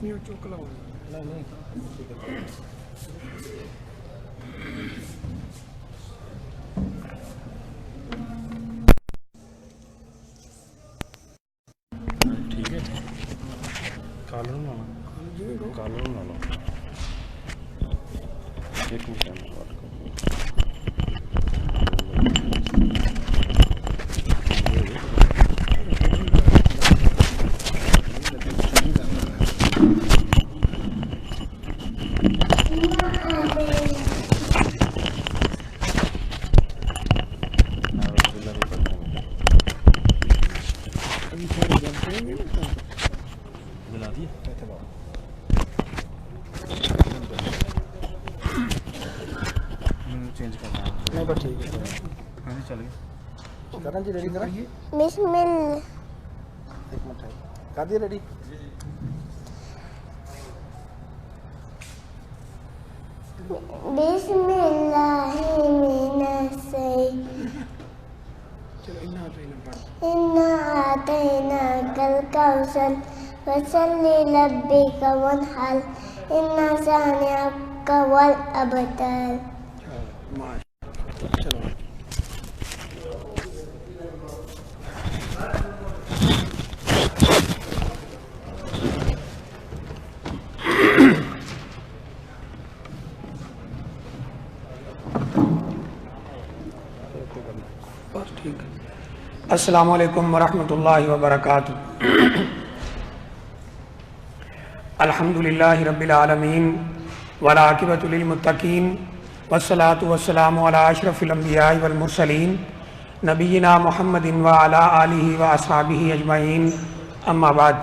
ٹھیک ہے کالر بنا لو ایک منٹ چینج کرنا ہے نہیں بس ٹھیک ہے ہاں چل گیا کرنا جی ریڈی کریں بسم اللہ ایک منٹ ہے کر دیا ریڈی بسم اللہ من الشیطان انا اعطیناک الکوثر فصل لربک وانحر ان شانئک هو الابتر چلو السلام علیکم ورحمۃ اللہ وبرکاتہ الحمد للہ رب العالمین والعاقبۃ للمتقین والصلاۃ والسلام علی اشرف الانبیاء والمرسلین نبینا محمد وعلی آلہ واصحابہ اجمعین اما بعد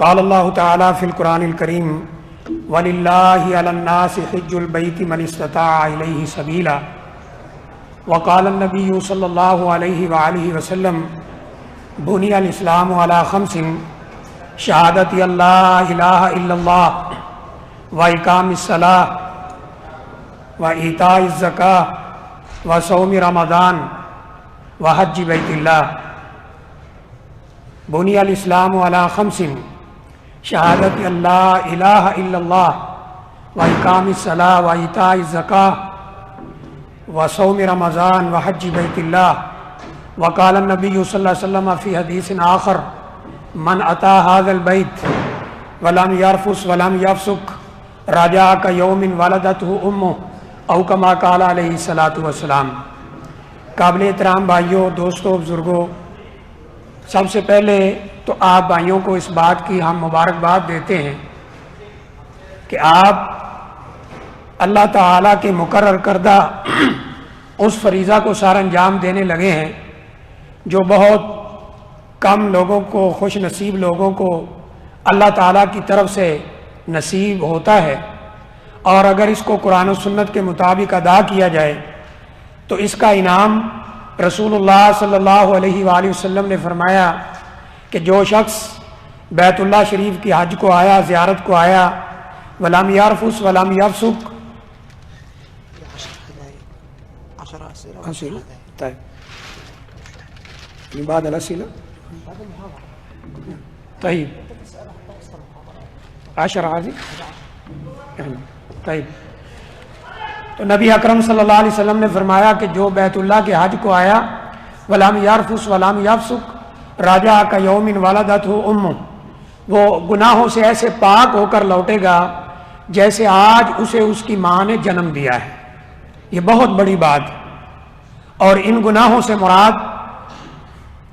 قال اللہ تعالی فی القرآن الکریم وَلِلَّهِ عَلَى النَّاسِ حِجُّ الْبَيْتِ مَنِ اسْتَطَاعَ إِلَيْهِ سَبِيلًا وقال النبی صلی اللہ علیہ وآلہ وسلم بنی الاسلام علی خمس شہادت اللہ الہ الا اللہ واقام الصلاۃ وایتاء الزکاۃ وصوم رمضان وحج بیت اللہ بنی الاسلام علی خمس شہادت اللہ الہ الا اللہ واقام الصلاۃ وایتاء الزکاۃ وصوم رمضان وحج بیت اللہ وقال النبی صلی اللہ علیہ وسلم فی حدیث آخر من اتا هذا البیت ولم یرفث ولم یفسق رجع کیوم ولدته امہ او کما قال علیہ الصلوۃ والسلام۔ قابل احترام بھائیوں، دوستوں، بزرگوں، سب سے پہلے تو آپ بھائیوں کو اس بات کی ہم مبارکباد دیتے ہیں کہ آپ اللہ تعالیٰ کے مقرر کردہ اس فریضہ کو سار انجام دینے لگے ہیں جو بہت کم لوگوں کو، خوش نصیب لوگوں کو اللہ تعالیٰ کی طرف سے نصیب ہوتا ہے، اور اگر اس کو قرآن و سنت کے مطابق ادا کیا جائے تو اس کا انعام رسول اللہ صلی اللہ علیہ وآلہ وسلم نے فرمایا کہ جو شخص بیت اللہ شریف کی حج کو آیا، زیارت کو آیا، ولم یرفث ولم یفسق طيب من بعد الأسئلة طيب 10 عادي طيب تو نبی اکرم صلی اللہ علیہ وسلم نے فرمایا کہ جو بیت اللہ کے حج کو آیا ولم یرفث ولم یفسق راجع کیوم ولدته امہ، وہ گناہوں سے ایسے پاک ہو کر لوٹے گا جیسے آج اسے اس کی ماں نے جنم دیا ہے۔ یہ بہت بڑی بات ہے، اور ان گناہوں سے مراد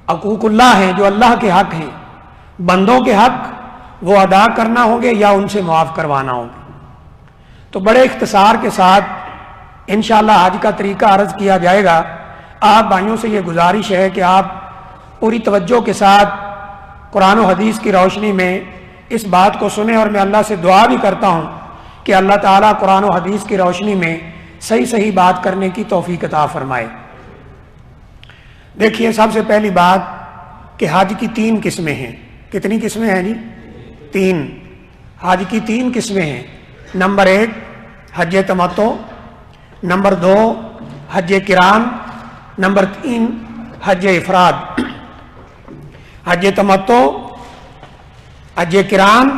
حقوق اللہ ہیں جو اللہ کے حق ہیں، بندوں کے حق وہ ادا کرنا ہوں گے یا ان سے معاف کروانا ہوں گے۔ تو بڑے اختصار کے ساتھ انشاءاللہ حج کا طریقہ عرض کیا جائے گا۔ آپ بھائیوں سے یہ گزارش ہے کہ آپ پوری توجہ کے ساتھ قرآن و حدیث کی روشنی میں اس بات کو سنیں، اور میں اللہ سے دعا بھی کرتا ہوں کہ اللہ تعالیٰ قرآن و حدیث کی روشنی میں صحیح صحیح بات کرنے کی توفیق عطا فرمائے۔ دیکھیے، سب سے پہلی بات کہ حج کی 3 قسمیں ہیں۔ کتنی قسمیں ہیں جی؟ 3۔ حج کی 3 قسمیں ہیں۔ نمبر 1 حج تمتع، نمبر 2 حج قران، نمبر 3 حج افراد۔ حج تمتع، حج قران،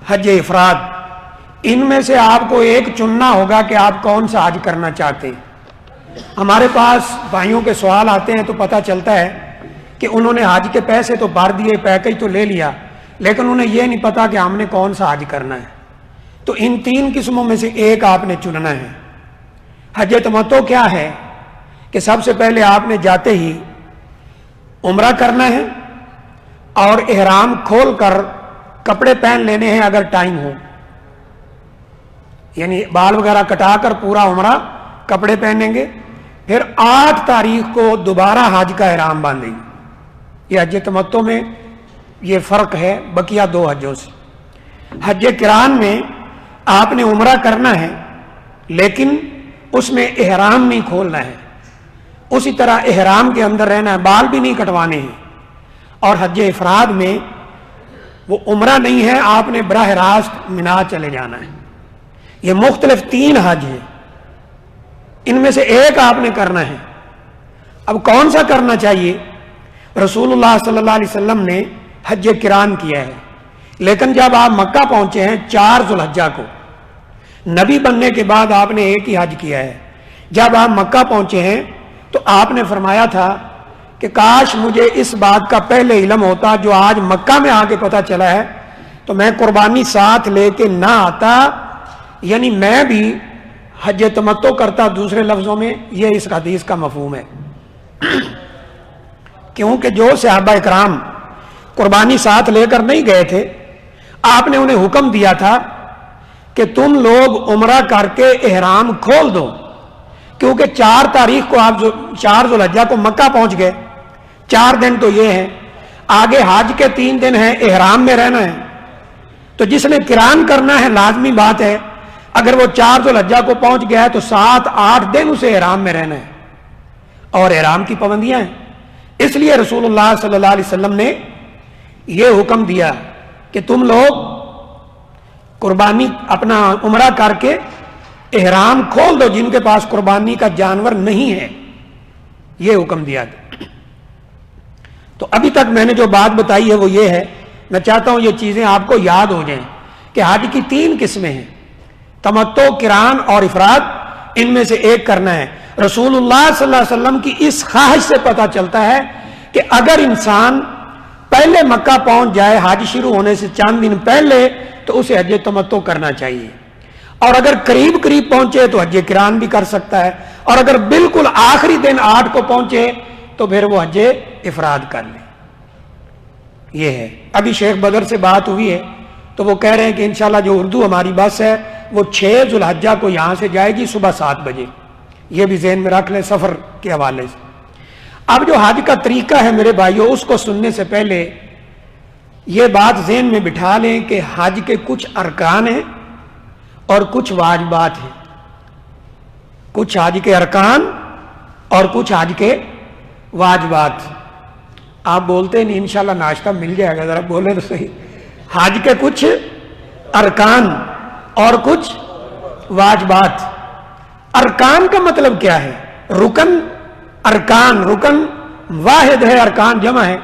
حج افراد، ان میں سے آپ کو ایک چننا ہوگا کہ آپ کون سا حج کرنا چاہتے ہیں۔ ہمارے پاس بھائیوں کے سوال آتے ہیں تو پتہ چلتا ہے کہ انہوں نے حج کے پیسے تو بھر دیے، پیکج تو لے لیا، لیکن انہیں یہ نہیں پتا کہ ہم نے کون سا حج کرنا ہے۔ تو ان 3 قسموں میں سے ایک آپ نے چننا ہے۔ حج تمتع کیا ہے کہ سب سے پہلے آپ نے جاتے ہی عمرہ کرنا ہے اور احرام کھول کر کپڑے پہن لینے ہیں اگر ٹائم ہو، یعنی بال وغیرہ کٹا کر پورا عمرہ کپڑے پہنیں گے، پھر 8 تاریخ کو دوبارہ حج کا احرام باندھیں گے۔ یہ حج تمتع میں یہ فرق ہے بقیہ 2 حجوں سے۔ حج قران میں آپ نے عمرہ کرنا ہے لیکن اس میں احرام نہیں کھولنا ہے، اسی طرح احرام کے اندر رہنا ہے، بال بھی نہیں کٹوانے ہیں۔ اور حج افراد میں وہ عمرہ نہیں ہے، آپ نے براہ راست منا چلے جانا ہے۔ یہ مختلف 3 حج ہیں، ان میں سے ایک آپ نے کرنا ہے۔ اب کون سا کرنا چاہیے؟ رسول اللہ صلی اللہ علیہ وسلم نے حج قران کیا ہے، لیکن جب آپ مکہ پہنچے ہیں 4 ذو الحجہ کو، نبی بننے کے بعد آپ نے ایک ہی حج کیا ہے۔ جب آپ مکہ پہنچے ہیں تو آپ نے فرمایا تھا کہ کاش مجھے اس بات کا پہلے علم ہوتا جو آج مکہ میں آ کے پتہ چلا ہے تو میں قربانی ساتھ لے کے نہ آتا، یعنی میں بھی حج تمتع کرتا۔ دوسرے لفظوں میں یہ اس حدیث کا مفہوم ہے، کیونکہ جو صحابہ اکرام قربانی ساتھ لے کر نہیں گئے تھے، آپ نے انہیں حکم دیا تھا کہ تم لوگ عمرہ کر کے احرام کھول دو، کیونکہ 4 تاریخ کو آپ 4 ذو الحجہ کو مکہ پہنچ گئے، 4 دن تو یہ ہیں، آگے حج کے 3 دن ہیں، احرام میں رہنا ہے۔ تو جس نے قران کرنا ہے لازمی بات ہے اگر وہ 4 ذو الحجہ کو پہنچ گیا ہے تو 7-8 دن اسے احرام میں رہنا ہے، اور احرام کی پابندیاں ہیں۔ اس لیے رسول اللہ صلی اللہ علیہ وسلم نے یہ حکم دیا کہ تم لوگ قربانی اپنا عمرہ کر کے احرام کھول دو جن کے پاس قربانی کا جانور نہیں ہے، یہ حکم دیا تھا۔ تو ابھی تک میں نے جو بات بتائی ہے وہ یہ ہے، میں چاہتا ہوں یہ چیزیں آپ کو یاد ہو جائیں کہ حج کی 3 قسمیں ہیں، تمتع، قران اور افراد، ان میں سے ایک کرنا ہے۔ رسول اللہ صلی اللہ علیہ وسلم کی اس خواہش سے پتہ چلتا ہے کہ اگر انسان پہلے مکہ پہنچ جائے حج شروع ہونے سے چند دن پہلے تو اسے حج تمتع کرنا چاہیے، اور اگر قریب قریب پہنچے تو حج قران بھی کر سکتا ہے، اور اگر بالکل آخری دن 8 کو پہنچے تو پھر وہ حج افراد کر لے۔ یہ ہے، ابھی شیخ بدر سے بات ہوئی ہے تو وہ کہہ رہے ہیں کہ انشاءاللہ جو اردو ہماری بس ہے وہ 6 ذو الحجہ کو یہاں سے جائے گی صبح 7 بجے، یہ بھی ذہن میں رکھ لیں سفر کے حوالے سے۔ اب جو حج کا طریقہ ہے میرے بھائیوں، اس کو سننے سے پہلے یہ بات ذہن میں بٹھا لیں کہ حج کے کچھ ارکان ہیں اور کچھ واجبات ہیں، کچھ حج کے ارکان اور کچھ حج کے واجبات۔ آپ بولتے نہیں، انشاءاللہ ناشتہ مل جائے گا، ذرا بولے تو صحیح۔ حج کے کچھ ارکان اور کچھ واجبات۔ ارکان کا مطلب کیا ہے؟ رکن، ارکان، رکن واحد ہے، ارکان جمع ہے۔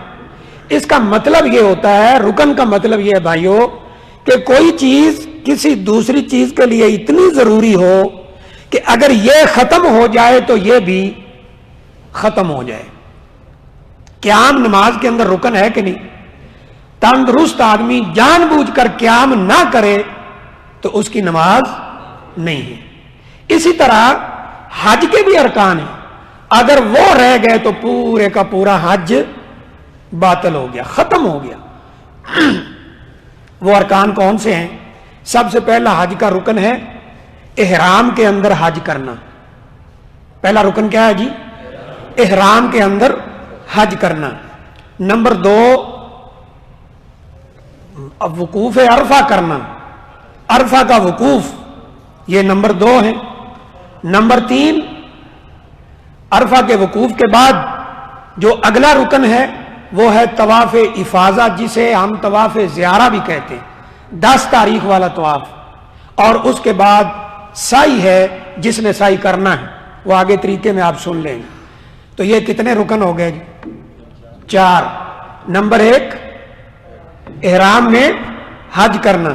اس کا مطلب یہ ہوتا ہے، رکن کا مطلب یہ ہے بھائیو کہ کوئی چیز کسی دوسری چیز کے لیے اتنی ضروری ہو کہ اگر یہ ختم ہو جائے تو یہ بھی ختم ہو جائے۔ قیام نماز کے اندر رکن ہے کہ نہیں؟ تندرست آدمی جان بوجھ کر قیام نہ کرے تو اس کی نماز نہیں ہے۔ اسی طرح حج کے بھی ارکان ہیں، اگر وہ رہ گئے تو پورے کا پورا حج باطل ہو گیا، ختم ہو گیا۔ وہ ارکان کون سے ہیں؟ سب سے پہلا حج کا رکن ہے احرام کے اندر حج کرنا۔ پہلا رکن کیا ہے جی؟ احرام کے اندر حج کرنا۔ نمبر 2 وقوف عرفہ کرنا، عرفہ کا وقوف، یہ نمبر 2 ہے۔ نمبر 3 عرفہ کے وقوف کے بعد جو اگلا رکن ہے وہ ہے طواف افاضہ، جسے ہم طواف زیارہ بھی کہتے ہیں، 10 تاریخ والا طواف، اور اس کے بعد سعی ہے، جس نے سعی کرنا ہے وہ آگے طریقے میں آپ سن لیں گے۔ تو یہ کتنے رکن ہو گئے؟ 4۔ نمبر 1 احرام میں حج کرنا،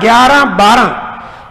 11, 12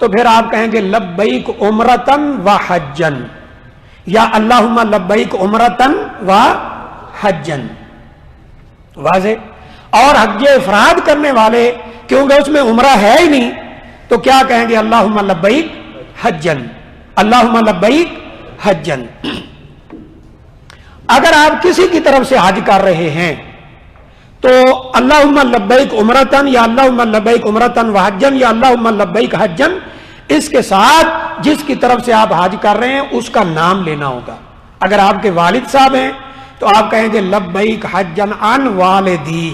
تو پھر آپ کہیں گے لبیک عمرتن و حجن، یا اللہم لبیک عمرتن و حجن. واضح؟ اور حج افراد کرنے والے کیونکہ اس میں عمرہ ہے ہی نہیں تو کیا کہیں گے؟ اللہم لبیک حجن، اللہم لبیک حجن. اگر آپ کسی کی طرف سے حج کر رہے ہیں تو اللہم لبیک عمرتن یا اللہم لبیک عمرتن و حجن یا اللہم لبیک حجن، اس کے ساتھ جس کی طرف سے آپ حج کر رہے ہیں اس کا نام لینا ہوگا. اگر آپ کے والد صاحب ہیں تو آپ کہیں گے لبیک حجن عن والدی،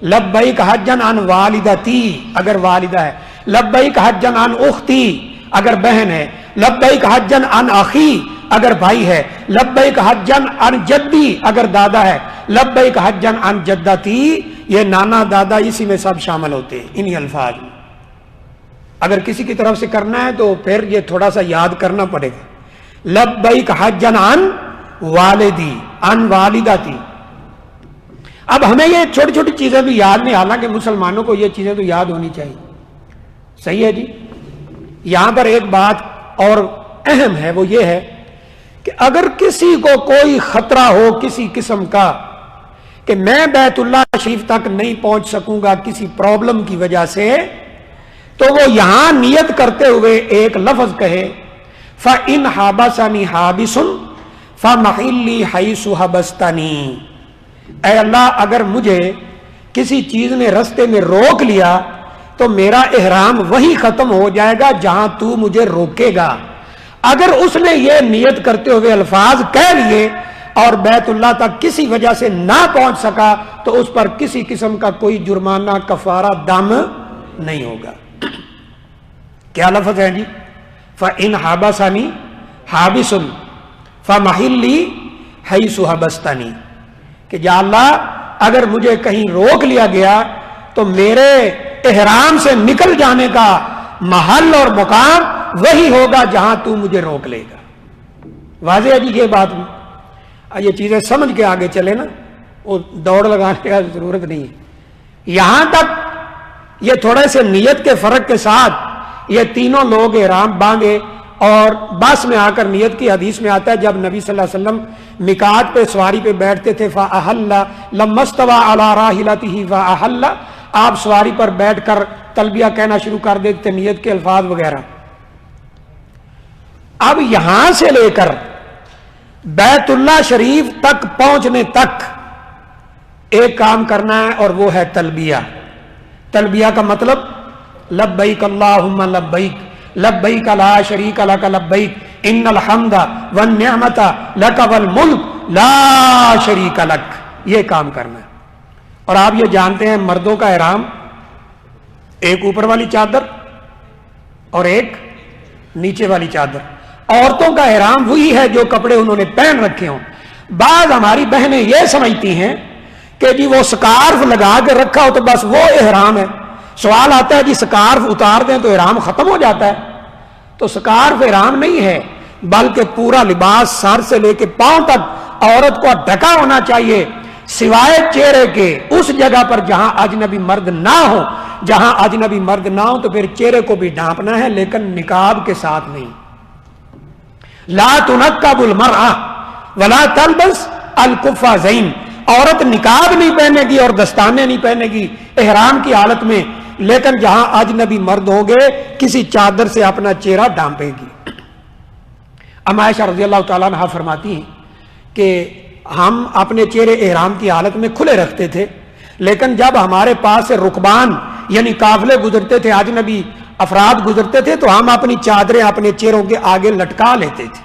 لبیک حجن عن والدتی اگر والدہ ہے، لبیک حجن عن اختی اگر بہن ہے، لبیک حجن عن اخی اگر بھائی ہے، لبیک حجن عن جدی اگر دادا ہے، لبیک حجن عن جدتی، یہ نانا دادا اسی میں سب شامل ہوتے ہیں انہی الفاظ میں. اگر کسی کی طرف سے کرنا ہے تو پھر یہ تھوڑا سا یاد کرنا پڑے گا. لبیک حجن عن والدی عن والدتی. اب ہمیں یہ چھوٹی چھوٹی چیزیں بھی یاد نہیں، حالانکہ مسلمانوں کو یہ چیزیں تو یاد ہونی چاہیے. صحیح ہے جی. یہاں پر ایک بات اور اہم ہے، وہ یہ ہے کہ اگر کسی کو کوئی خطرہ ہو کسی قسم کا کہ میں بیت اللہ شریف تک نہیں پہنچ سکوں گا کسی پرابلم کی وجہ سے، تو وہ یہاں نیت کرتے ہوئے ایک لفظ کہے فَإِنْ حَابَسَنِي حَابِسٌ فَمَحِلِّي حَيْثُ حَبَسْتَنِي. اے اللہ اگر مجھے کسی چیز نے رستے میں روک لیا تو میرا احرام وہی ختم ہو جائے گا جہاں تو مجھے روکے گا. اگر اس نے یہ نیت کرتے ہوئے الفاظ کہہ لیے اور بیت اللہ تک کسی وجہ سے نہ پہنچ سکا تو اس پر کسی قسم کا کوئی جرمانہ کفارہ دم نہیں ہوگا. کیا لفظ ہے جی؟ فَإِنْ حَابَسَنِي حَابِسٌ فَمَحِلِّي حَيْثُ حَبَسْتَنِي، کہ یا اللہ اگر مجھے کہیں روک لیا گیا تو میرے احرام سے نکل جانے کا محل اور مقام وہی ہوگا جہاں تو مجھے روک لے گا. واضح ہے جی یہ بات بھی. یہ چیزیں سمجھ کے آگے چلے نا، وہ دوڑ لگانے کا ضرورت نہیں ہے. یہاں تک یہ تھوڑے سے نیت کے فرق کے ساتھ یہ تینوں لوگ احرام باندھے اور بس میں آ کر نیت کی. حدیث میں آتا ہے جب نبی صلی اللہ علیہ وسلم میقات پہ سواری پہ بیٹھتے تھے فَأَحَلَّ لَمَّا اسْتَوَىٰ عَلَىٰ رَاحِلَتِهِ فَأَحَلَّ، آپ سواری پر بیٹھ کر تلبیہ کہنا شروع کر دیتے تھے، نیت کے الفاظ وغیرہ. اب یہاں سے لے کر بیت اللہ شریف تک پہنچنے تک ایک کام کرنا ہے اور وہ ہے تلبیہ. تلبیہ کا مطلب لبیک اللہم لبیک لبیک لا شریک لک لبیک ان الحمد والنعمت لک والملک لا شریک لک، یہ کام کرنا ہے. اور آپ یہ جانتے ہیں مردوں کا احرام ایک اوپر والی چادر اور ایک نیچے والی چادر. عورتوں کا احرام وہی ہے جو کپڑے انہوں نے پہن رکھے ہوں. بعض ہماری بہنیں یہ سمجھتی ہیں کہ جی وہ سکارف لگا کے رکھا ہو تو بس وہ احرام ہے. سوال آتا ہے جی سکارف اتار دیں تو احرام ختم ہو جاتا ہے؟ تو سکارف احرام نہیں ہے، بلکہ پورا لباس سر سے لے کے پاؤں تک عورت کو ڈھکا ہونا چاہیے سوائے چہرے کے اس جگہ پر جہاں اجنبی مرد نہ ہو. جہاں اجنبی مرد نہ ہو تو پھر چہرے کو بھی ڈھانپنا ہے لیکن نقاب کے ساتھ نہیں. لا تنقب المرأة ولا تلبس القفازین، عورت نقاب نہیں پہنے گی اور دستانے نہیں پہنے گی احرام کی حالت میں، لیکن جہاں اجنبی مرد ہوں گے کسی چادر سے اپنا چہرہ ڈھانپے گی. ام عائشہ رضی اللہ تعالیٰ عنہ فرماتی ہیں کہ ہم اپنے چہرے احرام کی حالت میں کھلے رکھتے تھے، لیکن جب ہمارے پاس سے رکبان یعنی قافلے گزرتے تھے، اجنبی افراد گزرتے تھے، تو ہم اپنی چادریں اپنے چہروں کے آگے لٹکا لیتے تھے.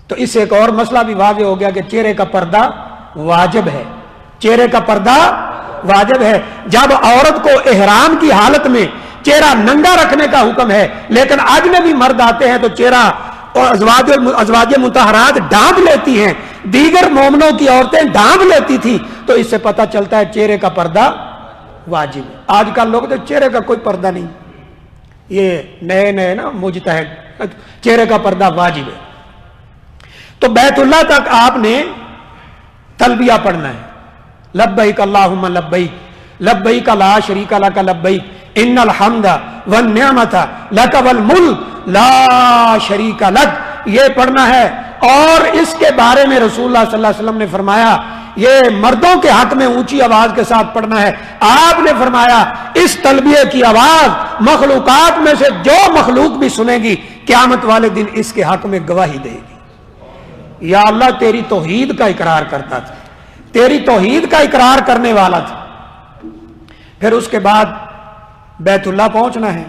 تو اس سے ایک اور مسئلہ بھی واضح ہو گیا کہ چہرے کا پردہ واجب ہے. چہرے کا پردہ واجب ہے. جب عورت کو احرام کی حالت میں چہرہ ننگا رکھنے کا حکم ہے لیکن اجنبی مرد آتے ہیں تو چہرہ ازواج مطہرات ڈھانپ لیتی ہیں، دیگر مومنوں کی عورتیں ڈھانپ لیتی تھی، تو اس سے پتہ چلتا ہے چہرے کا پردہ واجب ہے. آج کل لوگ تو چہرے کا کوئی پردہ نہیں، یہ نئے نا مجتہد، چہرے کا پردہ واجب ہے. تو بیت اللہ تک آپ نے تلبیہ پڑھنا ہے، لبیک اللہم لبیک لبیک لا شریک لک لبیک ان الحمد والنعمت لک والملک لا شریک لک، یہ پڑھنا ہے۔ اور اس کے بارے میں رسول اللہ صلی اللہ علیہ وسلم نے فرمایا یہ مردوں کے حق میں اونچی آواز کے ساتھ پڑھنا ہے۔ آپ نے فرمایا اس تلبیہ کی آواز مخلوقات میں سے جو مخلوق بھی سنے گی قیامت والے دن اس کے حق میں گواہی دے گی۔ یا اللہ تیری توحید کا اقرار کرتا تھا، تیری توحید کا اقرار کرنے والا تھا۔ پھر اس کے بعد بیت اللہ پہنچنا ہے۔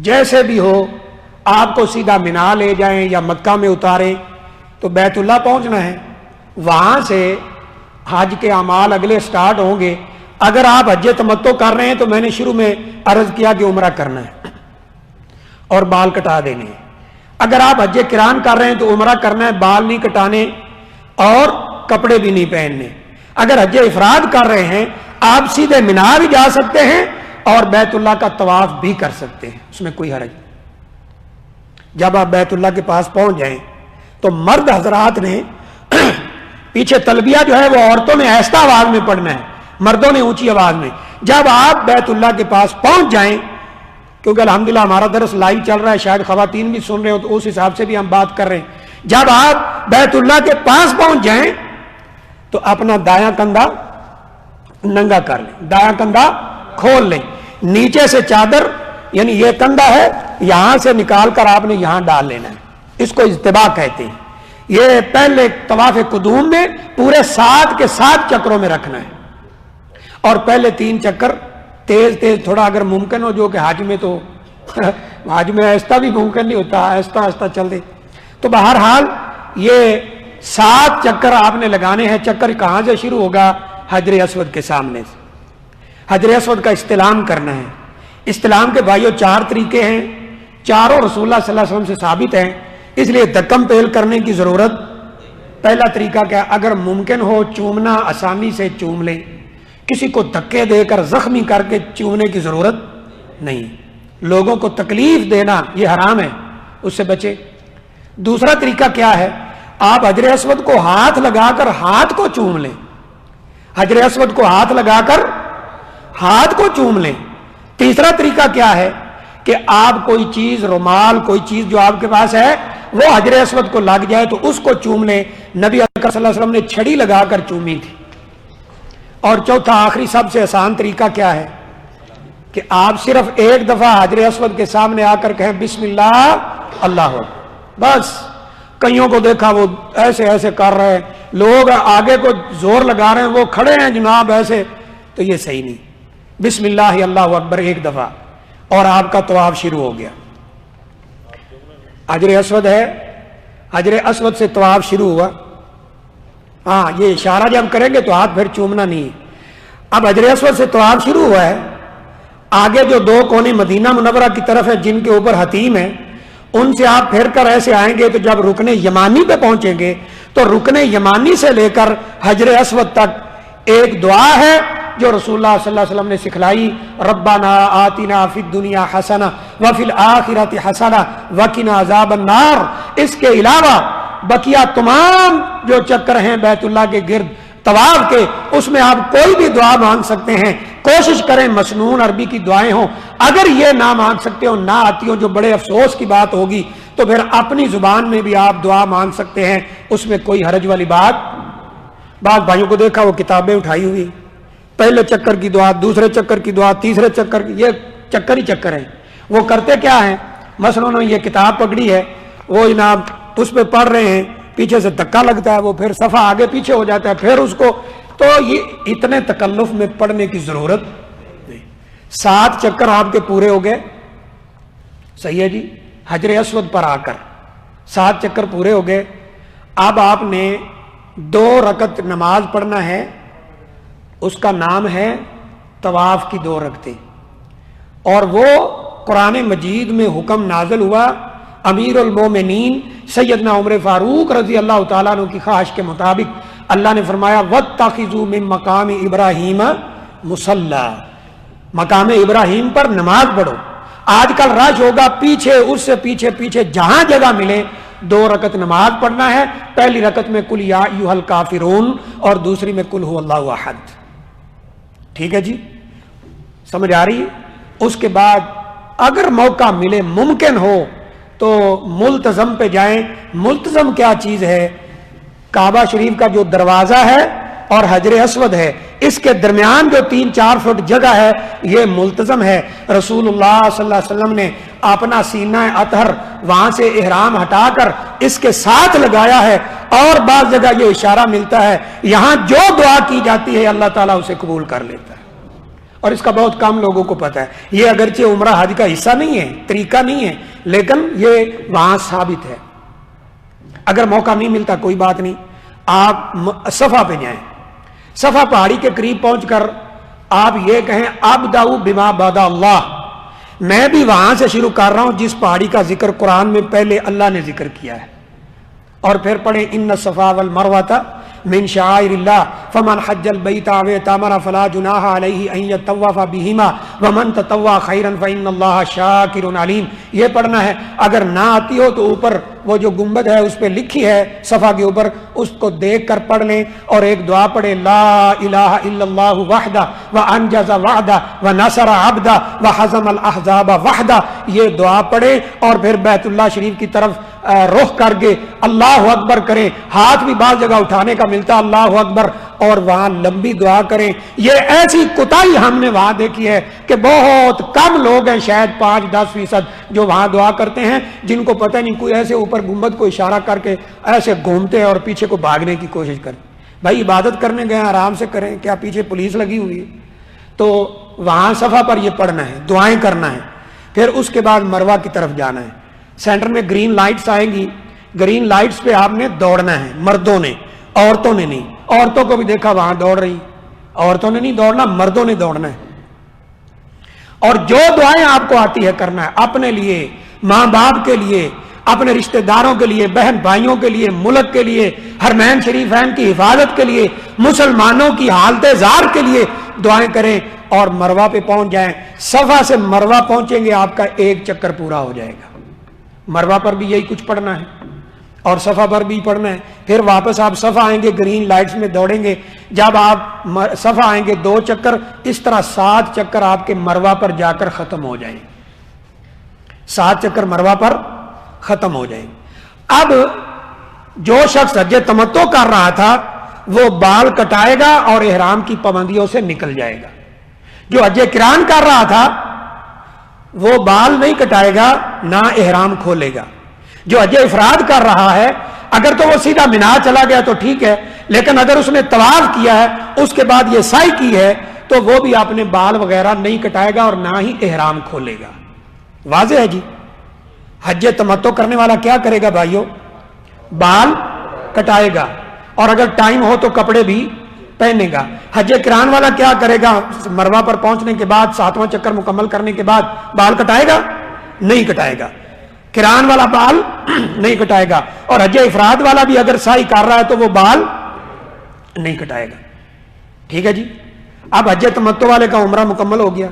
جیسے بھی ہو آپ کو سیدھا مینا لے جائیں یا مکہ میں اتاریں تو بیت اللہ پہنچنا ہے۔ وہاں سے حج کے اعمال اگلے سٹارٹ ہوں گے۔ اگر آپ حج تمتع کر رہے ہیں تو میں نے شروع میں عرض کیا کہ عمرہ کرنا ہے اور بال کٹا دینے ہیں۔ اگر آپ حج قران کر رہے ہیں تو عمرہ کرنا ہے، بال نہیں کٹانے اور کپڑے بھی نہیں پہننے۔ اگر حج افراد کر رہے ہیں آپ سیدھے مینا بھی جا سکتے ہیں اور بیت اللہ کا طواف بھی کر سکتے ہیں، اس میں کوئی حرج نہیں۔ جب آپ بیت اللہ کے پاس پہنچ جائیں تو مرد حضرات نے پیچھے تلبیہ جو ہے وہ عورتوں نے آہستہ آواز میں پڑھنا ہے، مردوں نے اونچی آواز میں۔ جب آپ بیت اللہ کے پاس پہنچ جائیں، کیونکہ الحمدللہ ہمارا درس لائیو چل رہا ہے، شاید خواتین بھی سن رہے ہو تو اس حساب سے بھی ہم بات کر رہے ہیں۔ جب آپ بیت اللہ کے پاس پہنچ جائیں تو اپنا دایاں کندھا ننگا کر لیں، دایاں کندھا کھول لیں، نیچے سے چادر یعنی یہ کندھا ہے یہاں سے نکال کر آپ نے یہاں ڈال لینا ہے، اس کو اجتباء کہتے ہیں۔ یہ پہلے طواف قدوم میں پورے 7 کے 7 چکروں میں رکھنا ہے، اور پہلے 3 چکر تیز تیز تھوڑا اگر ممکن ہو، جو کہ حج میں تو حج میں آہستہ بھی ممکن نہیں ہوتا، آہستہ آہستہ چل دے۔ تو بہرحال یہ 7 چکر آپ نے لگانے ہیں۔ چکر کہاں سے شروع ہوگا؟ حجر اسود کے سامنے سے حجر اسود کا استلام کرنا ہے۔ استلام کے بھائیوں 4 طریقے ہیں، چاروں رسول اللہ صلی اللہ علیہ وسلم سے ثابت ہیں، اس لیے دکم پیل کرنے کی ضرورت۔ پہلا طریقہ کیا؟ اگر ممکن ہو چومنا، آسانی سے چوم لیں، کسی کو دھکے دے کر زخمی کر کے چومنے کی ضرورت نہیں، لوگوں کو تکلیف دینا یہ حرام ہے، اس سے بچے۔ دوسرا طریقہ کیا ہے؟ آپ حجر اسود کو ہاتھ لگا کر ہاتھ کو چوم لیں، حجر اسود کو ہاتھ لگا کر ہاتھ کو چوم لیں۔ تیسرا طریقہ کیا ہے کہ آپ کوئی چیز، رومال، کوئی چیز جو آپ کے پاس ہے وہ حجر اسود کو لگ جائے تو اس کو چوم لیں۔ نبی اکرم صلی اللہ علیہ وسلم نے چھڑی لگا کر چومی تھی۔ اور چوتھا آخری سب سے آسان طریقہ کیا ہے کہ آپ صرف ایک دفعہ حجر اسود کے سامنے آ کر کہیں بسم اللہ اللہ اکبر، بس۔ کئیوں کو دیکھا وہ ایسے ایسے کر رہے ہیں، لوگ آگے کو زور لگا رہے ہیں، وہ کھڑے ہیں جناب ایسے، تو یہ صحیح نہیں۔ بسم اللہ اللہ اکبر ایک دفعہ اور آپ کا طواف شروع ہو گیا۔ حجر اسود ہے، حجر اسود سے طواف شروع ہوا۔ ہاں یہ اشارہ جب کریں گے تو ہاتھ پھر چومنا نہیں ہے۔ اب حجر اسود سے طواف شروع ہوا ہے، آگے جو 2 کونے مدینہ منورہ کی طرف ہے جن کے اوپر حتیم ہے، ان سے آپ پھر کر ایسے آئیں گے تو جب رکن یمانی پہ پہنچیں گے تو رکن یمانی سے لے کر حجر اسود تک ایک دعا ہے جو رسول اللہ صلی اللہ علیہ وسلم نے سکھلائی، ربنا آتنا فی الدنیا حسنہ وفی الآخرۃ حسنہ وقنا عذاب النار۔ اس کے علاوہ بقیہ تمام جو چکر ہیں بیت اللہ کے گرد طواف کے، اس میں آپ کوئی بھی دعا مانگ سکتے ہیں۔ کوشش کریں مسنون عربی کی دعائیں ہوں، اگر یہ نہ مانگ سکتے ہو، نہ آتی ہو، جو بڑے افسوس کی بات ہوگی، تو پھر اپنی زبان میں بھی آپ دعا مانگ سکتے ہیں، اس میں کوئی حرج والی بات۔ بعض بھائیوں کو دیکھا وہ کتابیں اٹھائی ہوئی، پہلے چکر کی دعا، دوسرے چکر کی دعا، تیسرے چکر کی، یہ چکر ہی چکر ہیں۔ وہ کرتے کیا ہیں؟ مثلا انہوں نے یہ کتاب پکڑی ہے، وہ جناب اس پہ پڑھ رہے ہیں، پیچھے سے دھکا لگتا ہے، وہ پھر صفحہ آگے پیچھے ہو جاتا ہے، پھر اس کو، تو یہ اتنے تکلف میں پڑھنے کی ضرورت نہیں۔ 7 چکر آپ کے پورے ہو گئے، صحیح ہے جی، حجر اسود پر آ کر 7 چکر پورے ہو گئے۔ اب آپ نے 2 رکعت نماز پڑھنا ہے، اس کا نام ہے طواف کی 2 رکعتیں، اور وہ قرآن مجید میں حکم نازل ہوا امیر المومنین سیدنا عمر فاروق رضی اللہ تعالیٰ عنہ کی خواہش کے مطابق۔ اللہ نے فرمایا وَاتَّخِذُوا مِن مَقَامِ إِبْرَاهِيمَ مُصَلَّى، مقام ابراہیم پر نماز پڑھو۔ آج کل رش ہوگا، پیچھے اس سے پیچھے پیچھے جہاں جگہ ملے 2 رکعت نماز پڑھنا ہے۔ پہلی رکعت میں قل یا ایھا الکافرون اور دوسری میں قل ھو اللہ احد۔ ٹھیک ہے جی، سمجھ آ رہی ہے؟ اس کے بعد اگر موقع ملے ممکن ہو تو ملتزم پہ جائیں. ملتزم کیا چیز ہے؟ کعبہ شریف کا جو دروازہ ہے اور حجر اسود ہے، اس کے درمیان جو 3-4 فٹ جگہ ہے یہ ملتزم ہے. رسول اللہ صلی اللہ علیہ وسلم نے اپنا سینہ اطہر وہاں سے احرام ہٹا کر اس کے ساتھ لگایا ہے، اور بعض جگہ یہ اشارہ ملتا ہے یہاں جو دعا کی جاتی ہے اللہ تعالیٰ اسے قبول کر لیتا ہے. اور اس کا بہت کم لوگوں کو پتہ ہے. یہ اگرچہ عمرہ حج کا حصہ نہیں ہے، طریقہ نہیں ہے، لیکن یہ وہاں ثابت ہے. اگر موقع نہیں ملتا کوئی بات نہیں، آپ صفا پہ جائیں. صفا پہاڑی کے قریب پہنچ کر آپ یہ کہیں ابدأ بما بدا اللہ، میں بھی وہاں سے شروع کر رہا ہوں جس پہاڑی کا ذکر قرآن میں پہلے اللہ نے ذکر کیا ہے. اور پھر پڑھیں ان الصفا والمروۃ من شعائر اللہ فمن حج البیت او اعتمر فلا جناح علیہ ان یطوف بہما ومن تطوع خیرا فان اللہ شاکر علیم. یہ پڑھنا ہے. اگر نہ آتی ہو تو اوپر وہ جو گنبد ہے اس پہ لکھی ہے صفا کے اوپر، اس کو دیکھ کر پڑھ لیں اور ایک دعا پڑھیں لا الہ الا اللہ وحدہ وانجز وعدہ ونصر عبدہ وحزم الاحزاب وحدہ. یہ دعا پڑھیں اور پھر بیت اللہ شریف کی طرف رخ کر کے اللہ اکبر کریں. ہاتھ بھی بعض جگہ اٹھانے کا ملتا اللہ اکبر، اور وہاں لمبی دعا کریں. یہ ایسی کوتاہی ہم نے وہاں دیکھی ہے کہ بہت کم لوگ ہیں، شاید 5-10% جو وہاں دعا کرتے ہیں، جن کو پتہ نہیں کوئی ایسے اوپر گنبد کو اشارہ کر کے ایسے گھومتے ہیں اور پیچھے کو بھاگنے کی کوشش کرتے. بھائی عبادت کرنے گئے آرام سے کریں، کیا پیچھے پولیس لگی ہوئی ہے؟ تو وہاں صفا پر یہ پڑھنا ہے، دعائیں کرنا ہے. پھر اس کے بعد مروہ کی طرف جانا ہے. سینٹر میں گرین لائٹس آئیں گی، گرین لائٹس پہ آپ نے دوڑنا ہے، مردوں نے، عورتوں نے نہیں. عورتوں کو بھی دیکھا وہاں دوڑ رہی، عورتوں نے نہیں دوڑنا، مردوں نے دوڑنا ہے. اور جو دعائیں آپ کو آتی ہے کرنا ہے، اپنے لیے، ماں باپ کے لیے، اپنے رشتہ داروں کے لیے، بہن بھائیوں کے لیے، ملک کے لیے، حرمین شریفین کی حفاظت کے لیے، مسلمانوں کی حالت زار کے لیے دعائیں کریں اور مروہ پہ پہنچ جائیں. صفا سے مروہ پہنچیں گے آپ کا ایک چکر پورا ہو جائے گا. مروہ پر بھی یہی کچھ پڑھنا ہے اور صفا پر بھی پڑھنا ہے. پھر واپس آپ صفا آئیں گے، گرین لائٹس میں دوڑیں گے. جب آپ صفا آئیں گے 2 چکر، اس طرح 7 چکر آپ کے مروہ پر جا کر ختم ہو جائیں. 7 چکر مروہ پر ختم ہو جائیں. اب جو شخص حج تمتع کر رہا تھا وہ بال کٹائے گا اور احرام کی پابندیوں سے نکل جائے گا. جو حج قران کر رہا تھا وہ بال نہیں کٹائے گا، نہ احرام کھولے گا. جو حج افراد کر رہا ہے اگر تو وہ سیدھا مینا چلا گیا تو ٹھیک ہے، لیکن اگر اس نے طواف کیا ہے اس کے بعد یہ سعی کی ہے تو وہ بھی اپنے بال وغیرہ نہیں کٹائے گا اور نہ ہی احرام کھولے گا. واضح ہے جی؟ حج تمتع کرنے والا کیا کرے گا بھائیو؟ بال کٹائے گا، اور اگر ٹائم ہو تو کپڑے بھی پہنے گا. حج قران والا کیا کرے گا؟ مروہ پر پہنچنے کے بعد 7واں چکر مکمل کرنے کے بعد بال کٹائے گا؟ نہیں کٹائے گا. قران والا بال نہیں کٹائے گا. اور حج افراد والا بھی اگر سعی کر رہا ہے تو وہ بال نہیں کٹائے گا. ٹھیک ہے جی؟ اب حج تمتع والے کا عمرہ مکمل ہو گیا،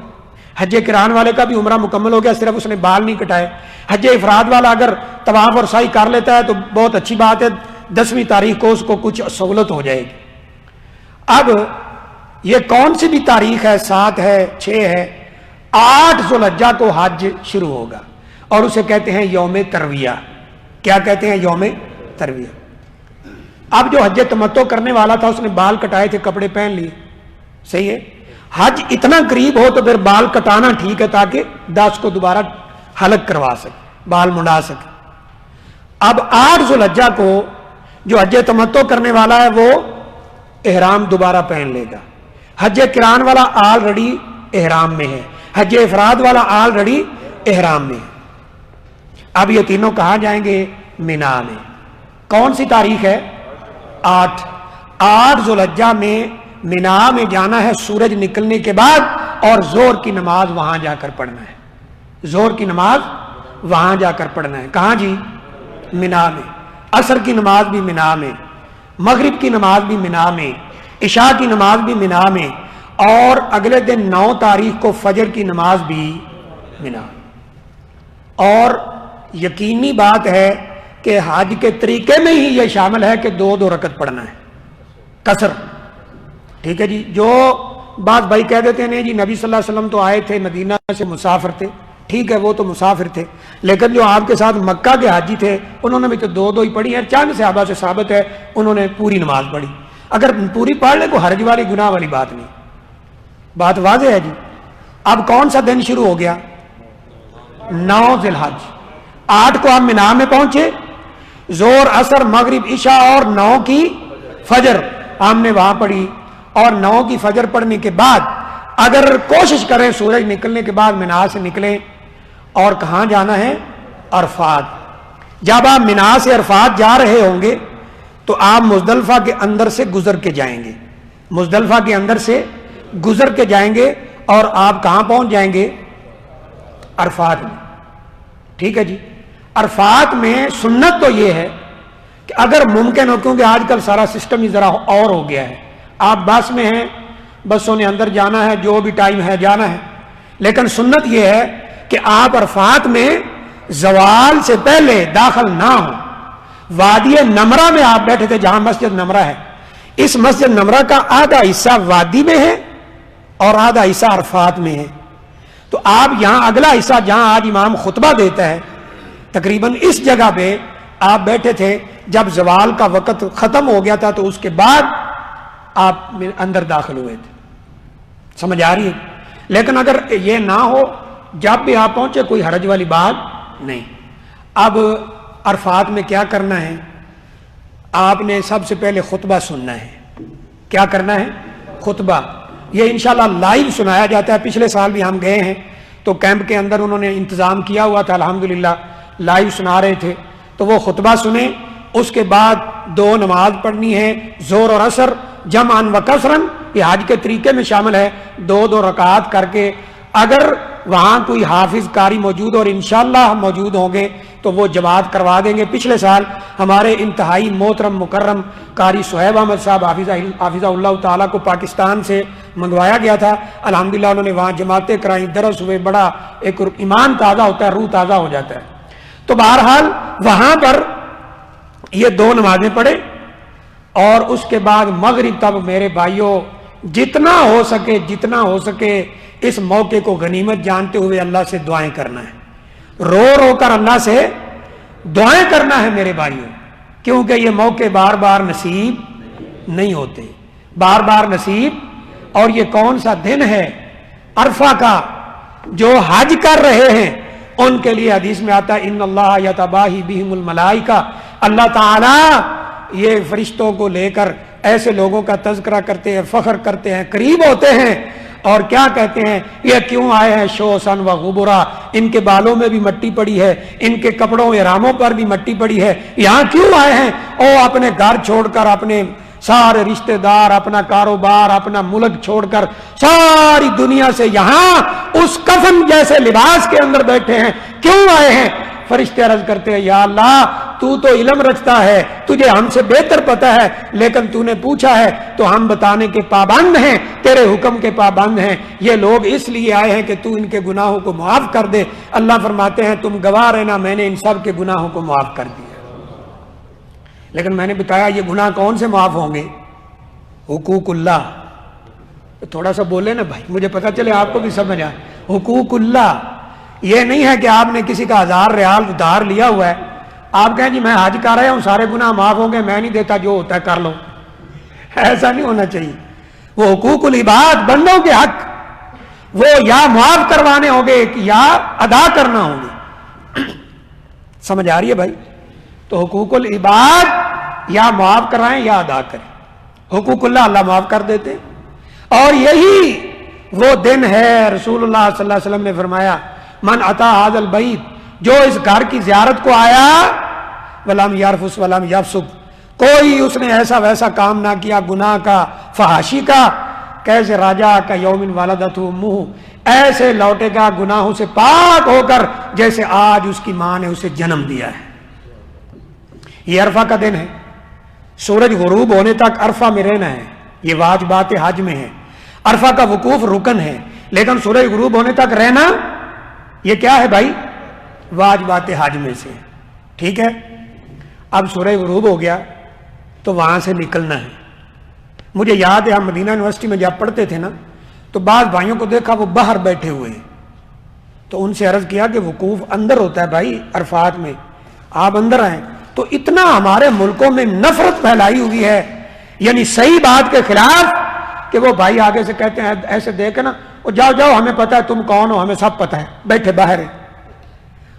حج قران والے کا بھی عمرہ مکمل ہو گیا، صرف اس نے بال نہیں کٹائے. حج افراد والا اگر طواف اور سعی کر لیتا ہے تو بہت اچھی بات ہے، 10ویں تاریخ کو اس کو کچھ سہولت ہو جائے گی. اب یہ کون سی بھی تاریخ ہے، 7 ہے، 6 ہے، 8 ذو الحجہ کو حج شروع ہوگا اور اسے کہتے ہیں یوم ترویہ. کیا کہتے ہیں؟ یوم ترویہ. اب جو حج تمتع کرنے والا تھا اس نے بال کٹائے تھے، کپڑے پہن لیے، صحیح ہے. حج اتنا قریب ہو تو پھر بال کٹانا ٹھیک ہے تاکہ 10 کو دوبارہ حلق کروا سکے، بال منڈا سکے. اب 8 ذو الحجہ کو جو حج تمتع کرنے والا ہے وہ احرام دوبارہ پہن لے گا. حج قران والا آلریڈی احرام میں ہے، حج افراد والا آلریڈی احرام میں ہے. اب یہ تینوں کہاں جائیں گے؟ مینا میں. کون سی تاریخ ہے؟ 8 ذو الحجہ میں مینا میں جانا ہے سورج نکلنے کے بعد، اور زور کی نماز وہاں جا کر پڑھنا ہے. زور کی نماز وہاں جا کر پڑھنا ہے. کہاں جی؟ مینا میں. عصر کی نماز بھی مینا میں، مغرب کی نماز بھی مینا میں، عشاء کی نماز بھی مینا میں، اور اگلے دن 9 تاریخ کو فجر کی نماز بھی مینا. اور یقینی بات ہے کہ حج کے طریقے میں ہی یہ شامل ہے کہ 2 رکعت پڑھنا ہے، قصر. ٹھیک ہے جی؟ جو بعض بھائی کہہ دیتے ہیں نہیں جی نبی صلی اللہ علیہ وسلم تو آئے تھے مدینہ سے مسافر تھے، ٹھیک ہے وہ تو مسافر تھے، لیکن جو آپ کے ساتھ مکہ کے حاجی تھے انہوں نے بھی تو دو ہی پڑھی ہیں، چند صحابہ سے ثابت ہے انہوں نے پوری نماز پڑھی، اگر پوری پڑھ لے کو حرج والی گناہ والی بات نہیں، بات واضح ہے جی۔ اب کون سا دن شروع ہو گیا؟ 9 ذی الحج، 8 کو ہم مینا میں پہنچے، زور عصر مغرب عشاء اور 9 کی فجر ہم نے وہاں پڑھی، اور 9 کی فجر پڑھنے کے بعد اگر کوشش کریں سورج نکلنے کے بعد مینا سے نکلیں، اور کہاں جانا ہے؟ عرفات۔ جب آپ مینا سے عرفات جا رہے ہوں گے تو آپ مزدلفہ کے اندر سے گزر کے جائیں گے، مزدلفہ کے اندر سے گزر کے جائیں گے، اور آپ کہاں پہنچ جائیں گے؟ عرفات میں، ٹھیک ہے جی۔ عرفات میں سنت تو یہ ہے کہ اگر ممکن ہو، کیونکہ آج کل سارا سسٹم ہی ذرا اور ہو گیا ہے، آپ بس میں ہیں، بسوں نے اندر جانا ہے، جو بھی ٹائم ہے جانا ہے، لیکن سنت یہ ہے کہ آپ عرفات میں زوال سے پہلے داخل نہ ہوں۔ وادی نمرہ میں آپ بیٹھے تھے جہاں مسجد نمرہ ہے، اس مسجد نمرہ کا آدھا حصہ وادی میں ہے اور آدھا حصہ عرفات میں ہے، تو آپ یہاں اگلا حصہ جہاں آج امام خطبہ دیتا ہے تقریباً اس جگہ پہ آپ بیٹھے تھے، جب زوال کا وقت ختم ہو گیا تھا تو اس کے بعد آپ اندر داخل ہوئے تھے، سمجھ آ رہی ہے؟ لیکن اگر یہ نہ ہو جب بھی آپ پہنچے کوئی حرج والی بات نہیں۔ اب عرفات میں کیا کرنا ہے؟ آپ نے سب سے پہلے خطبہ سننا ہے۔ کیا کرنا ہے؟ خطبہ۔ یہ انشاءاللہ لائیو سنایا جاتا ہے، پچھلے سال بھی ہم گئے ہیں تو کیمپ کے اندر انہوں نے انتظام کیا ہوا تھا، الحمدللہ لائیو سنا رہے تھے، تو وہ خطبہ سنیں، اس کے بعد 2 نماز پڑھنی ہے، زور اور عصر جمعاً و کثراً، یہ حج کے طریقے میں شامل ہے، 2 رکعات کر کے۔ اگر وہاں کوئی حافظ قاری موجود اور انشاءاللہ ہم موجود ہوں گے تو وہ جماعت کروا دیں گے۔ پچھلے سال ہمارے انتہائی محترم مکرم قاری صہیب احمد صاحب حافظہ اللہ تعالیٰ کو پاکستان سے منگوایا گیا تھا، الحمدللہ انہوں نے وہاں جماعتیں کرائیں، درس ہوئے، بڑا ایک ایمان تازہ ہوتا ہے، روح تازہ ہو جاتا ہے۔ تو بہرحال وہاں پر یہ 2 نمازیں پڑھے، اور اس کے بعد مغرب تب میرے بھائیوں جتنا ہو سکے اس موقع کو غنیمت جانتے ہوئے اللہ سے دعائیں کرنا ہے، رو رو کر اللہ سے دعائیں کرنا ہے میرے بھائیوں، کیونکہ یہ موقع بار بار نصیب نہیں ہوتے، بار بار نصیب۔ اور یہ کون سا دن ہے عرفہ کا؟ جو حج کر رہے ہیں ان کے لیے حدیث میں آتا ہے ان اللہ یتباہی بہم الملائکہ، اللہ تعالی یہ فرشتوں کو لے کر ایسے لوگوں کا تذکرہ کرتے ہیں، فخر کرتے ہیں، قریب ہوتے ہیں، اور کیا کہتے ہیں؟ یہ کیوں آئے ہیں شوسن و غبرا، ان کے بالوں میں بھی مٹی پڑی ہے، ان کے کپڑوں احراموں پر بھی مٹی پڑی ہے، یہاں کیوں آئے ہیں؟ او اپنے گھر چھوڑ کر، اپنے سارے رشتہ دار، اپنا کاروبار، اپنا ملک چھوڑ کر ساری دنیا سے یہاں اس کفن جیسے لباس کے اندر بیٹھے ہیں، کیوں آئے ہیں؟ فرشتے عرض کرتے ہیں یا اللہ تو علم رکھتا ہے، تجھے ہم سے بہتر پتہ ہے، لیکن تو نے پوچھا ہے تو ہم بتانے کے پابند ہیں، تیرے حکم کے پابند ہیں۔ یہ لوگ اس لیے آئے ہیں کہ تو ان کے گناہوں کو معاف کر دے۔ اللہ فرماتے ہیں تم گواہ رہنا، میں نے ان سب کے گناہوں کو معاف کر دیا۔ لیکن میں نے بتایا یہ گناہ کون سے معاف ہوں گے؟ حقوق اللہ۔ تھوڑا سا بولے نا بھائی، مجھے پتا چلے آپ کو بھی سمجھ آئے۔ حقوق اللہ یہ نہیں ہے کہ آپ نے کسی کا 1000 ریال ادھار لیا ہوا ہے، آپ کہیں جی میں حج کر رہا ہوں سارے گناہ معاف ہوں گے، میں نہیں دیتا، جو ہوتا ہے کر لو، ایسا نہیں ہونا چاہیے۔ وہ حقوق العباد، بندوں کے حق، وہ یا معاف کروانے ہوں گے یا ادا کرنا ہوں گے۔ سمجھ آ رہی ہے بھائی؟ تو حقوق العباد یا معاف کرائیں یا ادا کریں، حقوق اللہ معاف کر دیتے۔ اور یہی وہ دن ہے، رسول اللہ صلی اللہ علیہ وسلم نے فرمایا من اتا ھذا البیت، جو اس گھر کی زیارت کو آیا، ولم یرفث ولم یفسق، کوئی اس نے ایسا ویسا کام نہ کیا گناہ کا، فحاشی کا، کیسے راجا کا یوم ولدتہ امہ، ایسے لوٹے گا گناہوں سے پاک ہو کر جیسے آج اس کی ماں نے اسے جنم دیا ہے۔ یہ عرفہ کا دن ہے، سورج غروب ہونے تک عرفہ میں رہنا ہے، یہ واجبات حج میں ہے۔ عرفہ کا وقوف رکن ہے، لیکن سورج غروب ہونے تک رہنا یہ کیا ہے بھائی؟ واجبات حج میں سے، ٹھیک ہے۔ اب سورج غروب ہو گیا تو وہاں سے نکلنا ہے۔ مجھے یاد ہے ہم مدینہ یونیورسٹی میں جب پڑھتے تھے نا تو بعض بھائیوں کو دیکھا وہ باہر بیٹھے ہوئے ہیں، تو ان سے عرض کیا کہ وقوف اندر ہوتا ہے بھائی عرفات میں، آپ اندر آئیں. تو اتنا ہمارے ملکوں میں نفرت پھیلائی ہوئی ہے، یعنی صحیح بات کے خلاف، کہ وہ بھائی آگے سے کہتے ہیں ایسے دیکھے نا، وہ جاؤ جاؤ ہمیں پتہ ہے تم کون ہو، ہمیں سب پتہ ہے، بیٹھے باہر ہیں.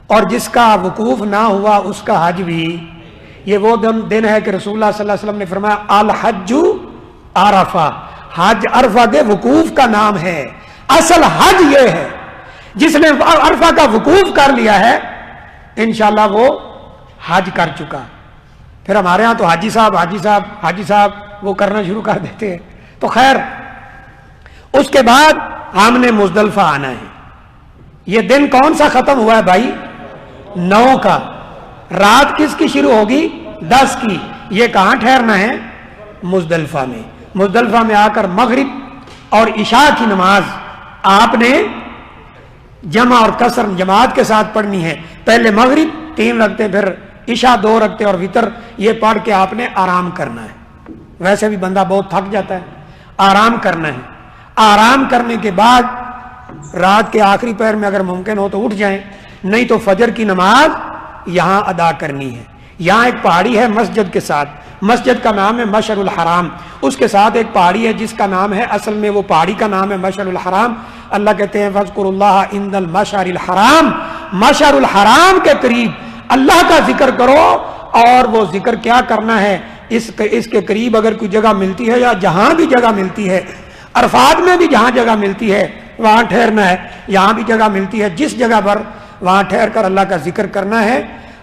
اور جس کا وقوف نہ ہوا اس کا حج بھی، یہ وہ دن ہے کہ رسول اللہ صلی اللہ علیہ وسلم نے فرمایا الحج عرفہ، حج عرفہ کے وقوف کا نام ہے. اصل حج یہ ہے، جس نے عرفہ کا وقوف کر لیا ہے انشاءاللہ وہ حج کر چکا. پھر ہمارے ہاں تو حاجی صاحب وہ کرنا شروع کر دیتے ہیں. تو خیر، اس کے بعد ہم نے مزدلفہ آنا ہے. یہ دن کون سا ختم ہوا ہے بھائی؟ 9 کا. رات کس کی شروع ہوگی؟ 10 کی. یہ کہاں ٹھہرنا ہے؟ مزدلفہ میں. مزدلفہ میں آ کر مغرب اور عشاء کی نماز آپ نے جمع اور قصر جماعت کے ساتھ پڑھنی ہے. پہلے مغرب 3 رکھتے، پھر عشاء 2 رکھتے اور وتر، یہ پڑھ کے آپ نے آرام کرنا ہے. ویسے بھی بندہ بہت تھک جاتا ہے، آرام کرنا ہے. آرام کرنے کے بعد رات کے آخری پہر میں اگر ممکن ہو تو اٹھ جائیں، نہیں تو فجر کی نماز یہاں ادا کرنی ہے. یہاں ایک پہاڑی ہے مسجد کے ساتھ، مسجد کا نام ہے مشعر الحرام. اس کے ساتھ ایک پہاڑی ہے جس کا نام ہے، اصل میں وہ پہاڑی کا نام ہے مشعر الحرام. اللہ کہتے ہیں فاذکروا اللہ عند المشعر الحرام، مشعر الحرام کے قریب اللہ کا ذکر کرو. اور وہ ذکر کیا کرنا ہے؟ اس کے قریب اگر کوئی جگہ ملتی ہے، یا جہاں بھی جگہ ملتی ہے، عرفات میں بھی جہاں جگہ ملتی ہے وہاں ٹھہرنا ہے. یہاں بھی جگہ ملتی ہے، جس جگہ پر وہاں ٹھہر کر اللہ کا ذکر کرنا ہے.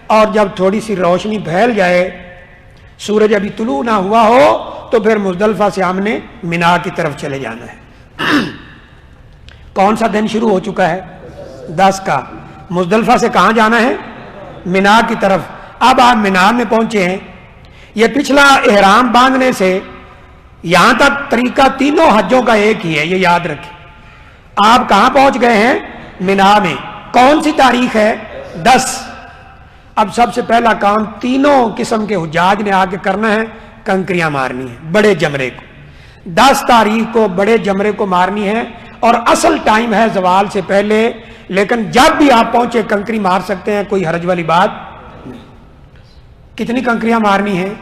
اور جب تھوڑی سی روشنی پھیل جائے، سورج ابھی طلوع نہ ہوا ہو، تو پھر مزدلفہ سے ہم نے مینا کی طرف چلے جانا ہے. کون سا دن شروع ہو چکا ہے؟ 10 کا. مزدلفہ سے کہاں جانا ہے؟ مینا کی طرف. اب آپ مینا میں پہنچے ہیں. یہ پچھلا احرام باندھنے سے یہاں تک طریقہ تینوں حجوں کا ایک ہی ہے، یہ یاد رکھیں. آپ کہاں پہنچ گئے ہیں؟ مینا میں. کون سی تاریخ ہے؟ 10. اب سب سے پہلا کام تینوں قسم کے حجاج نے آ کے کرنا ہے، کنکریاں مارنی ہے بڑے جمرے کو. 10 تاریخ کو بڑے جمرے کو مارنی ہے، اور اصل ٹائم ہے زوال سے پہلے. لیکن جب بھی آپ پہنچے کنکری مار سکتے ہیں، کوئی حرج والی بات نہیں. کتنی کنکریاں مارنی ہیں؟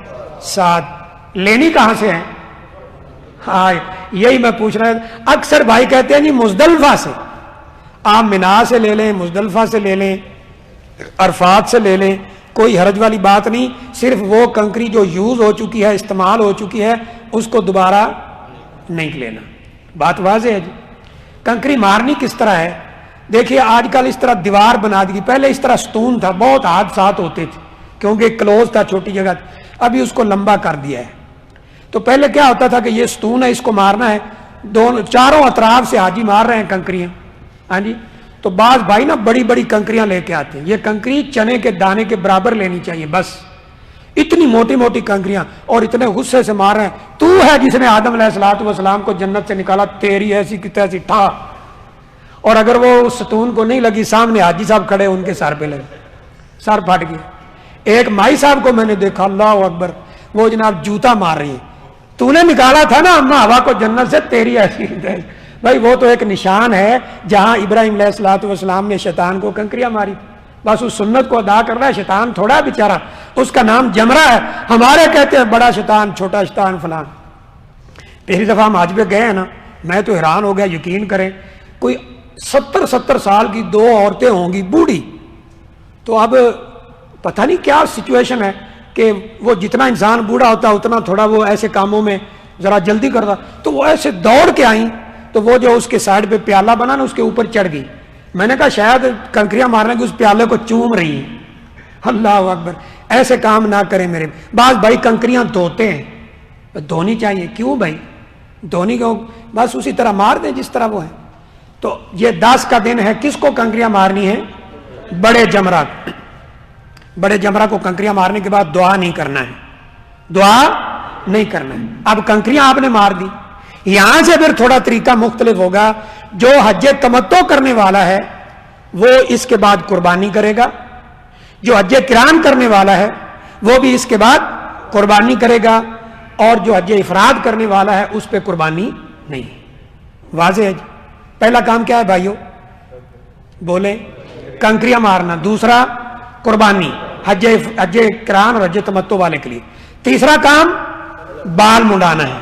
7. لینی کہاں سے ہیں؟ ہاں یہی میں پوچھ رہا ہوں. اکثر بھائی کہتے ہیں جی مزدلفہ سے. آپ مینا سے لے لیں، مزدلفہ سے لے لیں، عرفات سے لے لیں، کوئی حرج والی بات نہیں. صرف وہ کنکری جو یوز ہو چکی ہے، استعمال ہو چکی ہے، اس کو دوبارہ نہیں لینا. بات واضح ہے جی. کنکری مارنی کس طرح ہے؟ دیکھیے آج کل اس طرح دیوار بنا دی. پہلے اس طرح ستون تھا، بہت حادثات ہوتے تھے کیونکہ کلوز تھا، چھوٹی جگہ تھی. ابھی اس کو لمبا کر دیا ہے. تو پہلے کیا ہوتا تھا کہ یہ ستون ہے، اس کو مارنا ہے، چاروں اطراف سے حاجی مار رہے ہیں کنکریاں. ہاں جی. تو بعض بھائی نا بڑی بڑی کنکریاں لے کے آتے ہیں. یہ کنکری چنے کے دانے کے برابر لینی چاہیے بس. اتنی موٹی موٹی کنکریاں، اور اتنے غصے سے مار رہے ہیں. تو ہے جس نے آدم علیہ السلام کو جنت سے نکالا، تیری ایسی کی تیسی ٹھا. اور اگر وہ اس ستون کو نہیں لگی، سامنے حاجی صاحب کھڑے، ان کے سر پہ لگے، سر پھٹ گیا. ایک مائی صاحب کو میں نے دیکھا، اللہ اکبر، وہ جناب جوتا مار رہی ہے. تو نے نکالا تھا نا اما ہوا کو جنت سے، تیری ایسی بھائی. وہ تو ایک نشان ہے جہاں ابراہیم علیہ السلام نے شیطان کو کنکریاں ماری. بس اس سنت کو ادا کر رہا ہے. شیطان تھوڑا بیچارہ، اس کا نام جمرہ ہے. ہمارے کہتے ہیں بڑا شیطان، چھوٹا شیطان، فلان. پہلی دفعہ ہم حج پہ گئے ہیں نا، میں تو حیران ہو گیا. یقین کریں کوئی 70 سال کی 2 عورتیں ہوں گی بوڑھی. تو اب پتہ نہیں کیا سچویشن ہے کہ وہ جتنا انسان بوڑھا ہوتا ہے اتنا تھوڑا وہ ایسے کاموں میں ذرا جلدی کرتا. تو وہ ایسے دوڑ کے آئیں، تو وہ جو اس کے سائڈ پہ پیالہ بنا نا اس کے اوپر چڑھ گئی. میں نے کہا شاید کنکریاں مارنے کی اس پیالے کو چوم رہی ہیں. اللہ اکبر، ایسے کام نہ کریں میرے. بعض بھائی کنکریاں دھوتے ہیں، دھونی چاہیے. کیوں بھائی دھونی کیوں؟ بس اسی طرح مار دیں جس طرح وہ ہے. تو یہ 10 کا دن ہے. کس کو کنکریاں مارنی ہے؟ بڑے جمرہ. بڑے جمرہ کو کنکریاں مارنے کے بعد دعا نہیں کرنا ہے، دعا نہیں کرنا ہے. اب کنکریاں آپ نے مار دی. یہاں سے پھر تھوڑا طریقہ مختلف ہوگا. جو حج تمتع کرنے والا ہے وہ اس کے بعد قربانی کرے گا. جو حج قران کرنے والا ہے وہ بھی اس کے بعد قربانی کرے گا. اور جو حج افراد کرنے والا ہے اس پہ قربانی نہیں. واضح ہے جی. پہلا کام کیا ہے بھائیو؟ بولے کنکریاں مارنا. دوسرا قربانی حج کران اور حج تمتع والے کے لیے. تیسرا کام بال منڈانا ہے,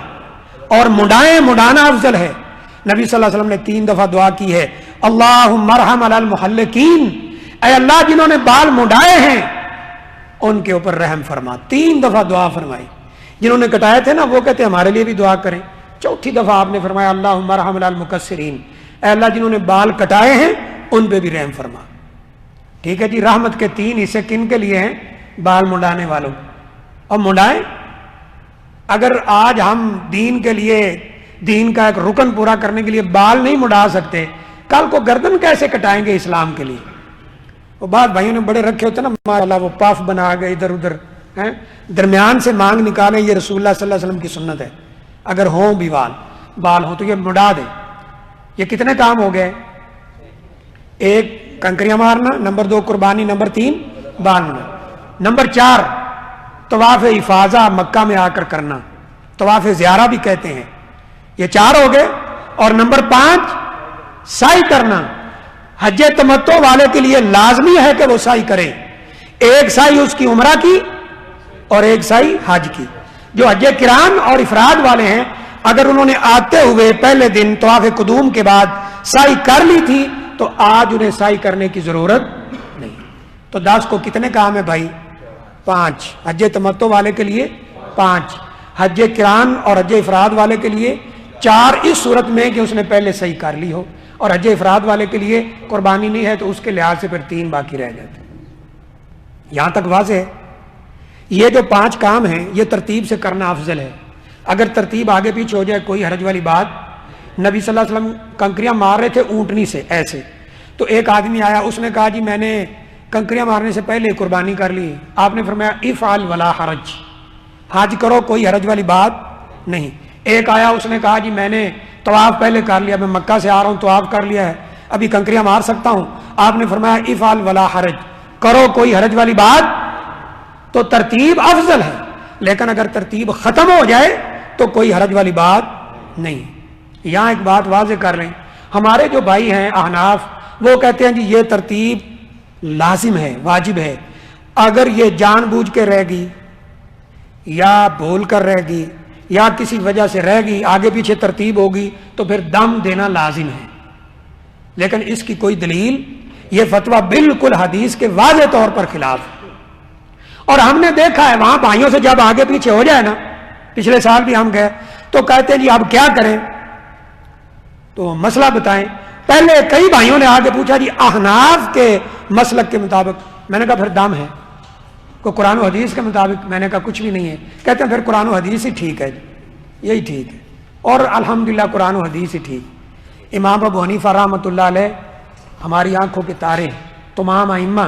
اور منڈانا افضل ہے. نبی صلی اللہ علیہ وسلم نے 3 دفعہ دعا کی ہے, اللہم ارحم علی المحلقین, اے اللہ جنہوں نے بال منڈائے ہیں ان کے اوپر رحم فرما. 3 دفعہ دعا فرمائی. جنہوں نے کٹائے تھے نا وہ کہتے ہیں ہمارے لیے بھی دعا کریں. چوتھی دفعہ آپ نے فرمایا اللہم ارحم علی المقصرین, اے اللہ جنہوں نے بال کٹائے ہیں ان پہ بھی رحم فرما. ٹھیک ہے جی. رحمت کے 3 حصے کن کے لیے ہیں؟ بال منڈانے والوں. اور منڈائیں. اگر آج ہم دین کے لیے, دین کا ایک رکن پورا کرنے کے لیے بال نہیں منڈا سکتے, کل کو گردن کیسے کٹائیں گے اسلام کے لیے؟ وہ بات بھائیوں نے بڑے رکھے ہوتے نا ماشاءاللہ, وہ پاف بنا گئے ادھر ادھر, درمیان سے مانگ نکالیں, یہ رسول اللہ صلی اللہ علیہ وسلم کی سنت ہے. اگر ہوں بھی بال ہوں تو یہ منڈا دیں. یہ کتنے کام ہو گئے؟ 1 کنکریاں مارنا, نمبر 2 قربانی, نمبر 3 بال منڈانا, نمبر 4 طواف افاضہ مکہ میں آ کر کرنا, طواف زیارہ بھی کہتے ہیں. یہ 4 ہو گئے. اور نمبر 5 سعی کرنا. حج تمتع والے کے لیے لازمی ہے کہ وہ سعی کرے. 1 سعی اس کی عمرہ کی اور 1 سعی حج کی. جو حج کران اور افراد والے ہیں, اگر انہوں نے آتے ہوئے پہلے دن طواف قدوم کے بعد سعی کر لی تھی تو آج انہیں سعی کرنے کی ضرورت نہیں. تو 10 کو کتنے کام ہے بھائی؟ 5. حج تمتع والے کے لیے 5, حج کران اور حج افراد والے کے لیے 4 اس صورت میں کہ اس نے پہلے صحیح کر لی ہو, اور حج افراد والے کے لیے قربانی نہیں ہے تو اس کے لحاظ سے پھر 3 باقی رہ جاتے. یہاں تک واضح ہے. یہ جو 5 کام ہیں یہ ترتیب سے کرنا افضل ہے. اگر ترتیب آگے پیچھے ہو جائے کوئی حرج والی بات. نبی صلی اللہ علیہ وسلم کنکریاں مار رہے تھے اونٹنی سے ایسے, تو ایک آدمی آیا, اس نے کہا جی میں نے کنکریاں مارنے سے پہلے قربانی کر لی. آپ نے فرمایا افعل ولا حرج, حج کرو کوئی حرج والی بات نہیں. ایک آیا, اس نے کہا جی میں نے طواف پہلے کر لیا, میں مکہ سے آ رہا ہوں طواف کر لیا ہے, ابھی کنکریاں مار سکتا ہوں. آپ نے فرمایا افعل ولا حرج, کرو کوئی حرج والی بات. تو ترتیب افضل ہے, لیکن اگر ترتیب ختم ہو جائے تو کوئی حرج والی بات نہیں. یہاں ایک بات واضح کر لیں, ہمارے جو بھائی ہیں احناف وہ کہتے ہیں جی یہ ترتیب لازم ہے, واجب ہے. اگر یہ جان بوجھ کے رہ گی یا بھول کر رہ گی یا کسی وجہ سے رہ گئی, آگے پیچھے ترتیب ہوگی تو پھر دم دینا لازم ہے. لیکن اس کی کوئی دلیل, یہ فتویٰ بالکل حدیث کے واضح طور پر خلاف ہے. اور ہم نے دیکھا ہے وہاں بھائیوں سے جب آگے پیچھے ہو جائے نا, پچھلے سال بھی ہم گئے تو کہتے ہیں جی اب کیا کریں, تو مسئلہ بتائیں. پہلے کئی بھائیوں نے آگے پوچھا جی احناف کے مسلک کے مطابق, میں نے کہا پھر دم ہے. کوئی قرآن و حدیث کے مطابق, میں نے کہا کچھ بھی نہیں ہے. کہتے ہیں پھر قرآن و حدیث ہی ٹھیک ہے, یہی ٹھیک ہے. اور الحمدللہ قرآن و حدیث ہی ٹھیک. امام ابو حنیفہ رحمۃ اللہ علیہ ہماری آنکھوں کے تارے ہیں, تمام ائمہ,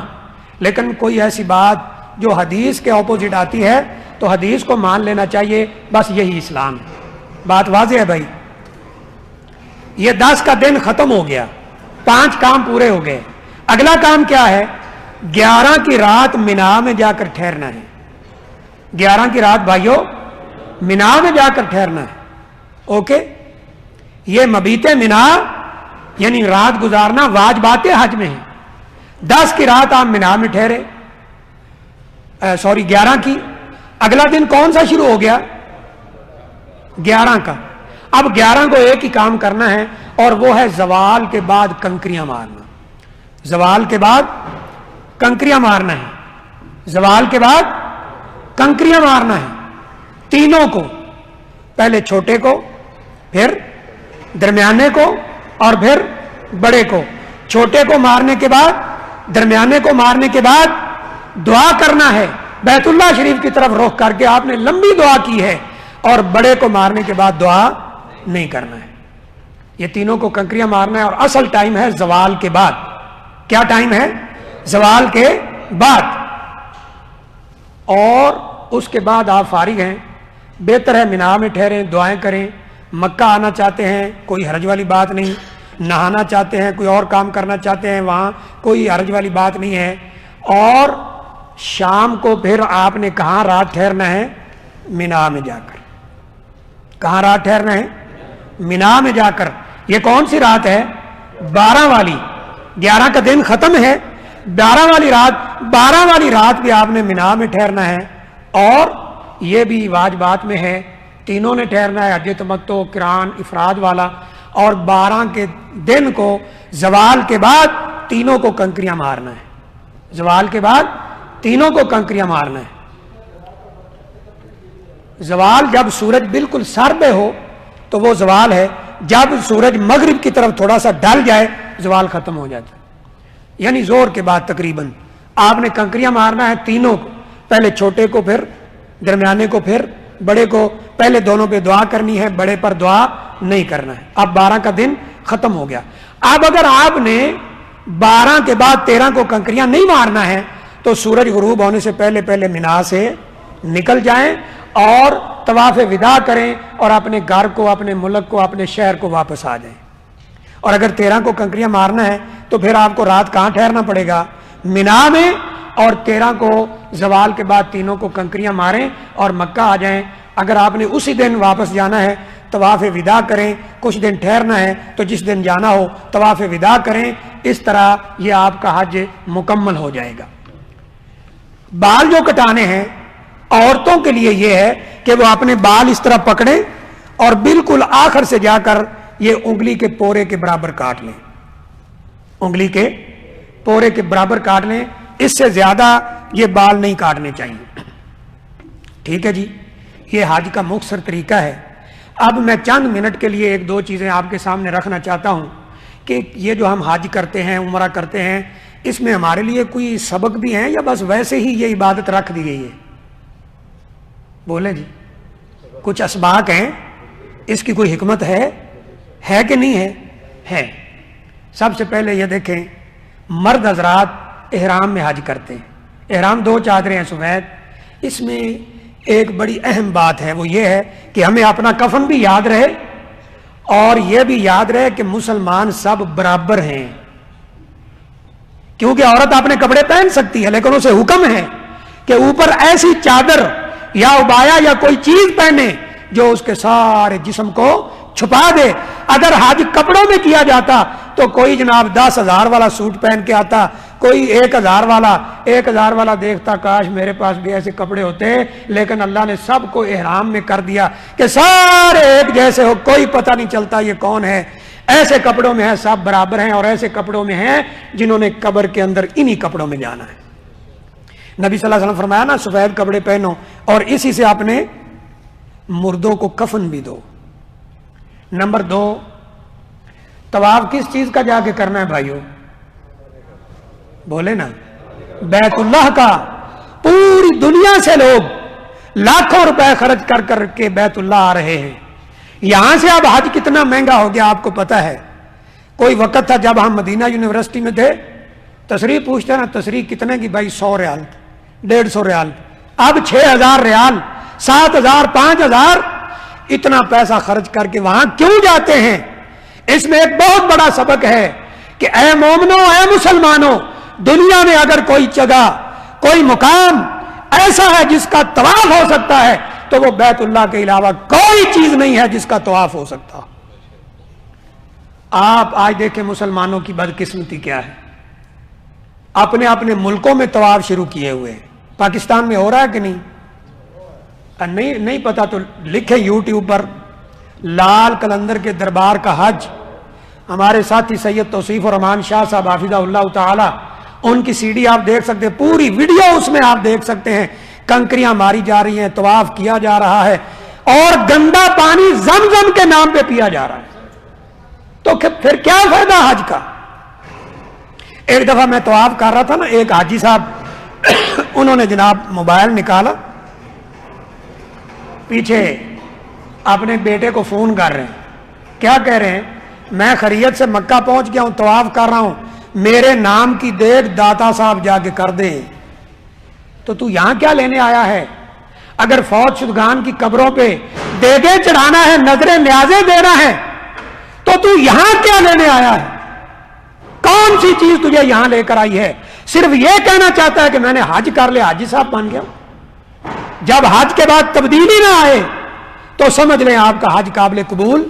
لیکن کوئی ایسی بات جو حدیث کے اپوزٹ آتی ہے تو حدیث کو مان لینا چاہیے, بس یہی اسلام ہے. بات واضح ہے بھائی. یہ 10 کا دن ختم ہو گیا, 5 کام پورے ہو گئے. اگلا کام کیا ہے؟ 11 کی رات مینا میں جا کر ٹھہرنا ہے. 11 کی رات بھائیو مینا میں جا کر ٹھہرنا ہے. اوکے, یہ مبیت مینا یعنی رات گزارنا واجبات حج میں ہے. 10 کی رات آپ مینا میں ٹھہرے, 11 کی. اگلا دن کون سا شروع ہو گیا؟ 11 کا. اب 11 کو ایک ہی کام کرنا ہے, اور وہ ہے زوال کے بعد کنکریاں مارنا. زوال کے بعد کنکریاں مارنا ہے. زوال کے بعد کنکریاں مارنا ہے. تینوں کو, پہلے چھوٹے کو, پھر درمیانے کو, اور پھر بڑے کو. چھوٹے کو مارنے کے بعد, درمیانے کو مارنے کے بعد دعا کرنا ہے. بیت اللہ شریف کی طرف رخ کر کے آپ نے لمبی دعا کی ہے, اور بڑے کو مارنے کے بعد دعا نہیں کرنا ہے. یہ تینوں کو کنکریاں مارنا ہے, اور اصل ٹائم ہے زوال کے بعد. کیا ٹائم ہے؟ زوال کے بعد. اور اس کے بعد آپ فارغ ہیں, بہتر ہے مینا میں ٹھہریں, دعائیں کریں. مکہ آنا چاہتے ہیں کوئی حرج والی بات نہیں, نہانا چاہتے ہیں, کوئی اور کام کرنا چاہتے ہیں, وہاں کوئی حرج والی بات نہیں ہے. اور شام کو پھر آپ نے کہاں رات ٹھہرنا ہے؟ مینا میں جا کر. کہاں رات ٹھہرنا ہے؟ مینا میں جا کر. یہ کون سی رات ہے؟ 12 والی. 11 کا دن ختم ہے, 12 والی رات. 12 والی رات بھی آپ نے مینا میں ٹھہرنا ہے, اور یہ بھی واجبات میں ہے, تینوں نے ٹھہرنا ہے, حج تمتع, قران, افراد والا. اور 12 کے دن کو زوال کے بعد تینوں کو کنکریاں مارنا ہے. زوال کے بعد تینوں کو کنکریاں مارنا ہے. زوال جب سورج بالکل سر پہ ہو تو وہ زوال ہے, جب سورج مغرب کی طرف تھوڑا سا ڈل جائے زوال ختم ہو جاتا ہے, یعنی زور کے بعد تقریباً. آپ نے کنکریاں مارنا ہے تینوں کو, پہلے چھوٹے کو, پھر درمیانے کو, پھر بڑے کو. پہلے دونوں پہ دعا کرنی ہے, بڑے پر دعا نہیں کرنا ہے. اب 12 کا دن ختم ہو گیا. اب اگر آپ نے 12 کے بعد 13 کو کنکریاں نہیں مارنا ہے تو سورج غروب ہونے سے پہلے پہلے مینا سے نکل جائیں اور طواف وداع کریں, اور اپنے گھر کو, اپنے ملک کو, اپنے شہر کو واپس آ جائیں. اور اگر 13 کو کنکریاں مارنا ہے تو پھر آپ کو رات کہاں ٹھہرنا پڑے گا؟ مینا میں. اور 13 کو زوال کے بعد تینوں کو کنکریاں ماریں اور مکہ آ جائیں. اگر آپ نے اسی دن واپس جانا ہے طواف وداع کریں, کچھ دن ٹھہرنا ہے تو جس دن جانا ہو طواف وداع کریں. اس طرح یہ آپ کا حج مکمل ہو جائے گا. بال جو کٹانے ہیں عورتوں کے لیے یہ ہے کہ وہ اپنے بال اس طرح پکڑیں اور بالکل آخر سے جا کر یہ انگلی کے پورے کے برابر کاٹ لیں. انگلی کے پورے کے برابر کاٹ لیں, اس سے زیادہ یہ بال نہیں کاٹنے چاہیے. ٹھیک ہے جی, یہ حج کا مختصر طریقہ ہے. اب میں چند منٹ کے لیے ایک دو چیزیں آپ کے سامنے رکھنا چاہتا ہوں کہ یہ جو ہم حج کرتے ہیں, عمرہ کرتے ہیں, اس میں ہمارے لیے کوئی سبق بھی ہیں یا بس ویسے ہی یہ عبادت رکھ دی گئی ہے؟ بولیں جی, کچھ اسباق ہیں, اس کی کوئی حکمت ہے کہ نہیں ہے؟ ہے. سب سے پہلے یہ دیکھیں, مرد حضرات احرام میں حج کرتے ہیں. احرام 2 چادریں ہیں سفید. اس میں ایک بڑی اہم بات ہے, وہ یہ ہے کہ ہمیں اپنا کفن بھی یاد رہے اور یہ بھی یاد رہے کہ مسلمان سب برابر ہیں. کیونکہ عورت اپنے کپڑے پہن سکتی ہے لیکن اسے حکم ہے کہ اوپر ایسی چادر یا عبایا یا کوئی چیز پہنے جو اس کے سارے جسم کو چھپا دے. اگر حج کپڑوں میں کیا جاتا تو کوئی جناب 10,000 والا سوٹ پہن کے آتا, کوئی 1,000 والا دیکھتا کاش میرے پاس بھی ایسے کپڑے ہوتے. لیکن اللہ نے سب کو احرام میں کر دیا کہ سارے ایک جیسے ہو, کوئی پتہ نہیں چلتا یہ کون ہے. ایسے کپڑوں میں ہے سب برابر ہیں, اور ایسے کپڑوں میں ہیں جنہوں نے قبر کے اندر انہی کپڑوں میں جانا ہے. نبی صلی اللہ علیہ وسلم فرمایا نا, سفید کپڑے پہنو اور اسی سے اپنے مردوں کو کفن بھی دو. نمبر 2, طواف کس چیز کا جا کے کرنا ہے بھائیو؟ بولے نا, بیت اللہ کا. پوری دنیا سے لوگ لاکھوں روپے خرچ کر کر کے بیت اللہ آ رہے ہیں. یہاں سے اب حج کتنا مہنگا ہو گیا آپ کو پتا ہے. کوئی وقت تھا جب ہم مدینہ یونیورسٹی میں تھے, تصریح پوچھتے نا, تصریح کتنے کی بھائی؟ 100 ریال, 150 ریال. اب 6,000 ریال, 7,000, 5,000, اتنا پیسہ خرچ کر کے وہاں کیوں جاتے ہیں؟ اس میں ایک بہت بڑا سبق ہے کہ اے مومنو, اے مسلمانوں, دنیا میں اگر کوئی جگہ, کوئی مقام ایسا ہے جس کا طواف ہو سکتا ہے تو وہ بیت اللہ کے علاوہ کوئی چیز نہیں ہے جس کا طواف ہو سکتا. آپ آج دیکھیں مسلمانوں کی بدقسمتی کیا ہے. اپنے اپنے ملکوں میں طواف شروع کیے ہوئے ہیں. پاکستان میں ہو رہا ہے کہ نہیں؟ نہیں پتا تو لکھیں یوٹیوب پر, لال قلندر کے دربار کا حج. ہمارے ساتھی سید توصیف الرحمان شاہ صاحب حافظہ اللہ تعالی, ان کی سی ڈی آپ دیکھ سکتے ہیں, پوری ویڈیو اس میں آپ دیکھ سکتے ہیں. کنکریاں ماری جا رہی ہیں, طواف کیا جا رہا ہے, اور گندا پانی زمزم کے نام پہ پیا جا رہا ہے. تو پھر کیا فائدہ حج کا؟ ایک دفعہ میں طواف کر رہا تھا نا, ایک حاجی صاحب انہوں نے جناب موبائل نکالا, پیچھے اپنے بیٹے کو فون کر رہے ہیں. کیا کہہ رہے ہیں؟ میں خیریت سے مکہ پہنچ گیا ہوں, طواف کر رہا ہوں, میرے نام کی دیکھ داتا صاحب جا کے کر دیں. تو تو یہاں کیا لینے آیا ہے؟ اگر فوت شدگان کی قبروں پہ دیگیں چڑھانا ہے, نظریں نیازیں دینا ہے, تو یہاں کیا لینے آیا ہے؟ کون سی چیز تجھے یہاں لے کر آئی ہے؟ صرف یہ کہنا چاہتا ہے کہ میں نے حج کر لیا, حاجی صاحب بن گیا. جب حج کے بعد تبدیلی نہ آئے تو سمجھ لیں آپ کا حج قابل قبول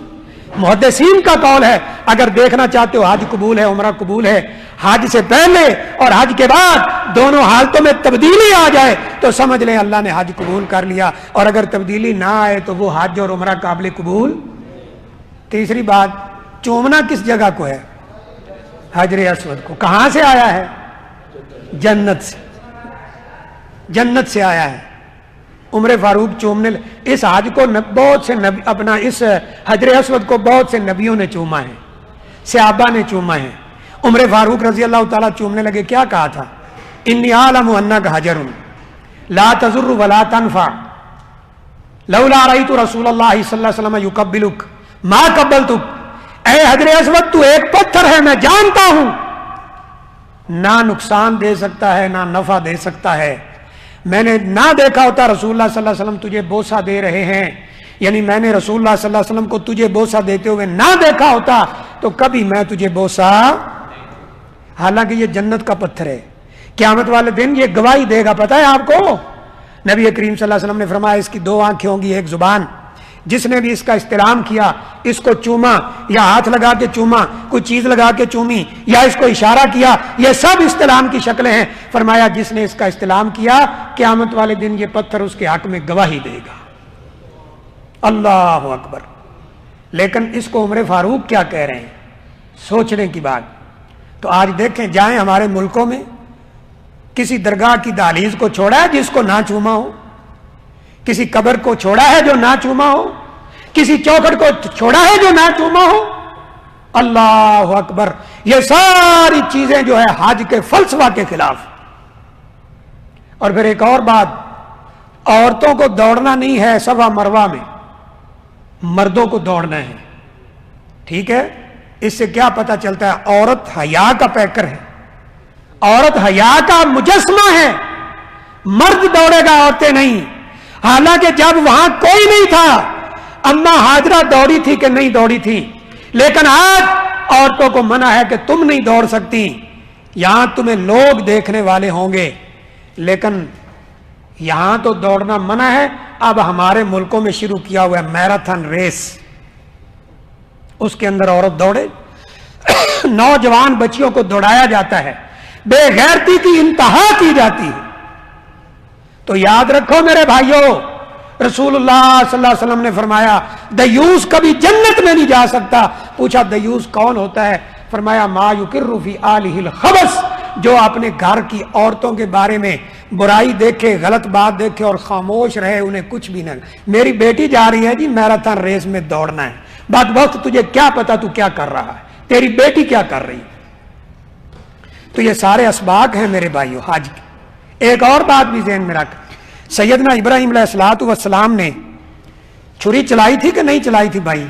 محدثین کا قول ہے اگر دیکھنا چاہتے ہو حج قبول ہے عمرہ قبول ہے، حج سے پہلے اور حج کے بعد دونوں حالتوں میں تبدیلی آ جائے تو سمجھ لیں اللہ نے حج قبول کر لیا، اور اگر تبدیلی نہ آئے تو وہ حج اور عمرہ قابل قبول۔ تیسری بات، چومنا کس جگہ کو ہے؟ حجر اسود کو۔ کہاں سے آیا ہے؟ جنت سے، جنت سے آیا ہے۔ عمر فاروق چومنے اس حج کو بہت سے نبی اپنا اس حجر اسود کو بہت سے نبیوں نے چوما ہے، صحابہ نے چوما ہے۔ عمر فاروق رضی اللہ تعالیٰ چومنے لگے، کیا کہا تھا؟ انی اعلم انک حجر لا تضر ولا تنفع لولا رأیت رسول اللہ صلی اللہ علیہ وسلم یقبلک ما قبلتک۔ اے حجر اسود تو ایک پتھر ہے، میں جانتا ہوں، نہ نقصان دے سکتا ہے نہ نفع دے سکتا ہے۔ میں نے نہ دیکھا ہوتا رسول اللہ صلی اللہ علیہ وسلم تجھے بوسہ دے رہے ہیں، یعنی میں نے رسول اللہ صلی اللہ علیہ وسلم کو تجھے بوسہ دیتے ہوئے نہ دیکھا ہوتا تو کبھی میں تجھے بوسہ، حالانکہ یہ جنت کا پتھر ہے۔ قیامت والے دن یہ گواہی دے گا، پتہ ہے آپ کو؟ نبی کریم صلی اللہ علیہ وسلم نے فرمایا اس کی دو آنکھیں ہوں گی، ایک زبان، جس نے بھی اس کا استلام کیا، اس کو چوما یا ہاتھ لگا کے چوما، کوئی چیز لگا کے چومی یا اس کو اشارہ کیا، یہ سب استلام کی شکلیں ہیں۔ فرمایا جس نے اس کا استلام کیا قیامت والے دن یہ پتھر اس کے حق میں گواہی دے گا۔ اللہ اکبر۔ لیکن اس کو عمر فاروق کیا کہہ رہے ہیں؟ سوچنے کی بات۔ تو آج دیکھیں، جائیں ہمارے ملکوں میں کسی درگاہ کی دہلیز کو چھوڑا ہے جس کو نہ چوما ہو، کسی قبر کو چھوڑا ہے جو نہ چوما ہو، کسی چوکھٹ کو چھوڑا ہے جو نہ چوما ہو۔ اللہ اکبر۔ یہ ساری چیزیں جو ہے حج کے فلسفہ کے خلاف۔ اور پھر ایک اور بات، عورتوں کو دوڑنا نہیں ہے صفا مروہ میں، مردوں کو دوڑنا ہے، ٹھیک ہے؟ اس سے کیا پتہ چلتا ہے؟ عورت حیا کا پیکر ہے، عورت حیا کا مجسمہ ہے، مرد دوڑے گا، عورتیں نہیں۔ حالانکہ جب وہاں کوئی نہیں تھا، اما ہاجرہ دوڑی تھی کہ نہیں دوڑی تھی، لیکن آج عورتوں کو منع ہے کہ تم نہیں دوڑ سکتی، یہاں تمہیں لوگ دیکھنے والے ہوں گے، لیکن یہاں تو دوڑنا منع ہے۔ اب ہمارے ملکوں میں شروع کیا ہوا ہے میراتھن ریس، اس کے اندر عورت دوڑے، نوجوان بچیوں کو دوڑایا جاتا ہے، بے غیرتی کی انتہا کی جاتی ہے۔ تو یاد رکھو میرے بھائیوں، رسول اللہ صلی اللہ علیہ وسلم نے فرمایا دیوس کبھی جنت میں نہیں جا سکتا۔ پوچھا دیوس کون ہوتا ہے؟ فرمایا ما یقر فی آلہ الخبث، جو اپنے گھر کی عورتوں کے بارے میں برائی دیکھے، غلط بات دیکھے اور خاموش رہے، انہیں کچھ بھی نہ۔ میری بیٹی جا رہی ہے جی میراتھن ریس میں دوڑنا ہے، بعد وقت تجھے کیا پتا تو کیا کر رہا ہے، تیری بیٹی کیا کر رہی ہے؟ تو یہ سارے اسباق ہیں میرے بھائیوں حج کے۔ ایک اور بات بھی ذہن میں رکھ، سیدنا ابراہیم علیہ الصلوۃ والسلام نے چھری چلائی تھی کہ نہیں چلائی تھی بھائی؟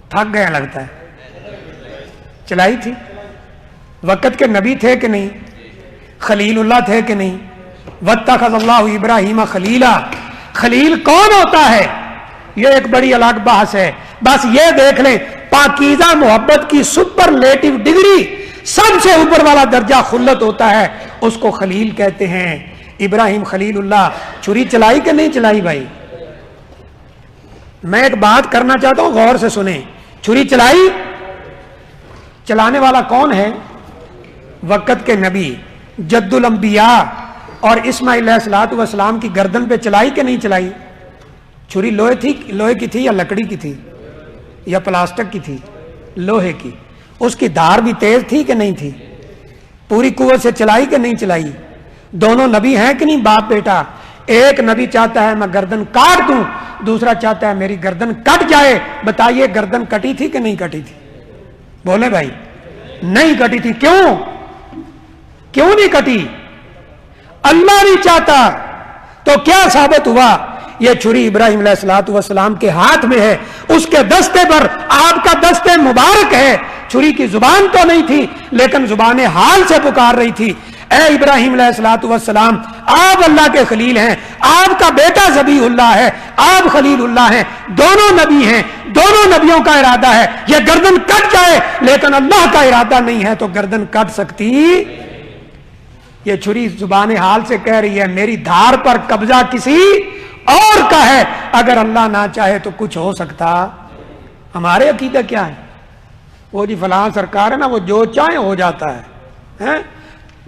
تھک گیا لگتا ہے، چلائی تھی۔ وقت کے نبی تھے کہ نہیں؟ خلیل اللہ تھے کہ نہیں؟ واتخذ اللہ ابراہیم خلیلا، خلیل کون ہوتا ہے یہ ایک بڑی الگ بحث ہے۔ بس یہ دیکھ لیں پاکیزہ محبت کی سپرلیٹو ڈگری، سب سے اوپر والا درجہ خلت ہوتا ہے، اس کو خلیل کہتے ہیں۔ ابراہیم خلیل اللہ چھری چلائی کہ نہیں چلائی بھائی؟ میں ایک بات کرنا چاہتا ہوں، غور سے سنیں، چھری چلائی؟ چلانے والا کون ہے؟ وقت کے نبی جد الانبیاء، اور اسماعیل علیہ الصلوۃ والسلام کی گردن پہ چلائی کہ نہیں چلائی؟ چھری لوہے کی تھی یا لکڑی کی تھی یا پلاسٹک کی تھی؟ لوہے کی۔ اس کی دھار بھی تیز تھی کہ نہیں تھی؟ پوری قوت سے چلائی کہ نہیں چلائی؟ دونوں نبی ہیں کہ نہیں باپ بیٹا؟ ایک نبی چاہتا ہے میں گردن کاٹ دوں، دوسرا چاہتا ہے میری گردن کٹ جائے۔ بتائیے گردن کٹی تھی کہ نہیں کٹی تھی؟ بولے بھائی، نہیں کٹی تھی۔ کیوں نہیں کٹی؟ اللہ نہیں چاہتا۔ تو کیا ثابت ہوا؟ یہ چھری ابراہیم علیہ الصلوۃ والسلام کے ہاتھ میں ہے، اس کے دستے پر آپ کا دستے مبارک ہے۔ چھری کی زبان تو نہیں تھی لیکن زبان حال سے پکار رہی تھی، اے ابراہیم علیہ الصلوۃ والسلام، آپ اللہ کے خلیل ہیں، آپ کا بیٹا ذبیح اللہ ہے، آپ خلیل اللہ ہیں، دونوں نبی ہیں، دونوں نبیوں کا ارادہ ہے یہ گردن کٹ جائے، لیکن اللہ کا ارادہ نہیں ہے تو گردن کٹ سکتی؟ یہ چھری زبان حال سے کہہ رہی ہے میری دھار پر قبضہ کسی اور کا ہے، اگر اللہ نہ چاہے تو کچھ ہو سکتا ہمارے عقیدہ کیا ہے؟ وہ جی فلاں سرکار ہے نا، وہ جو چاہے ہو جاتا ہے.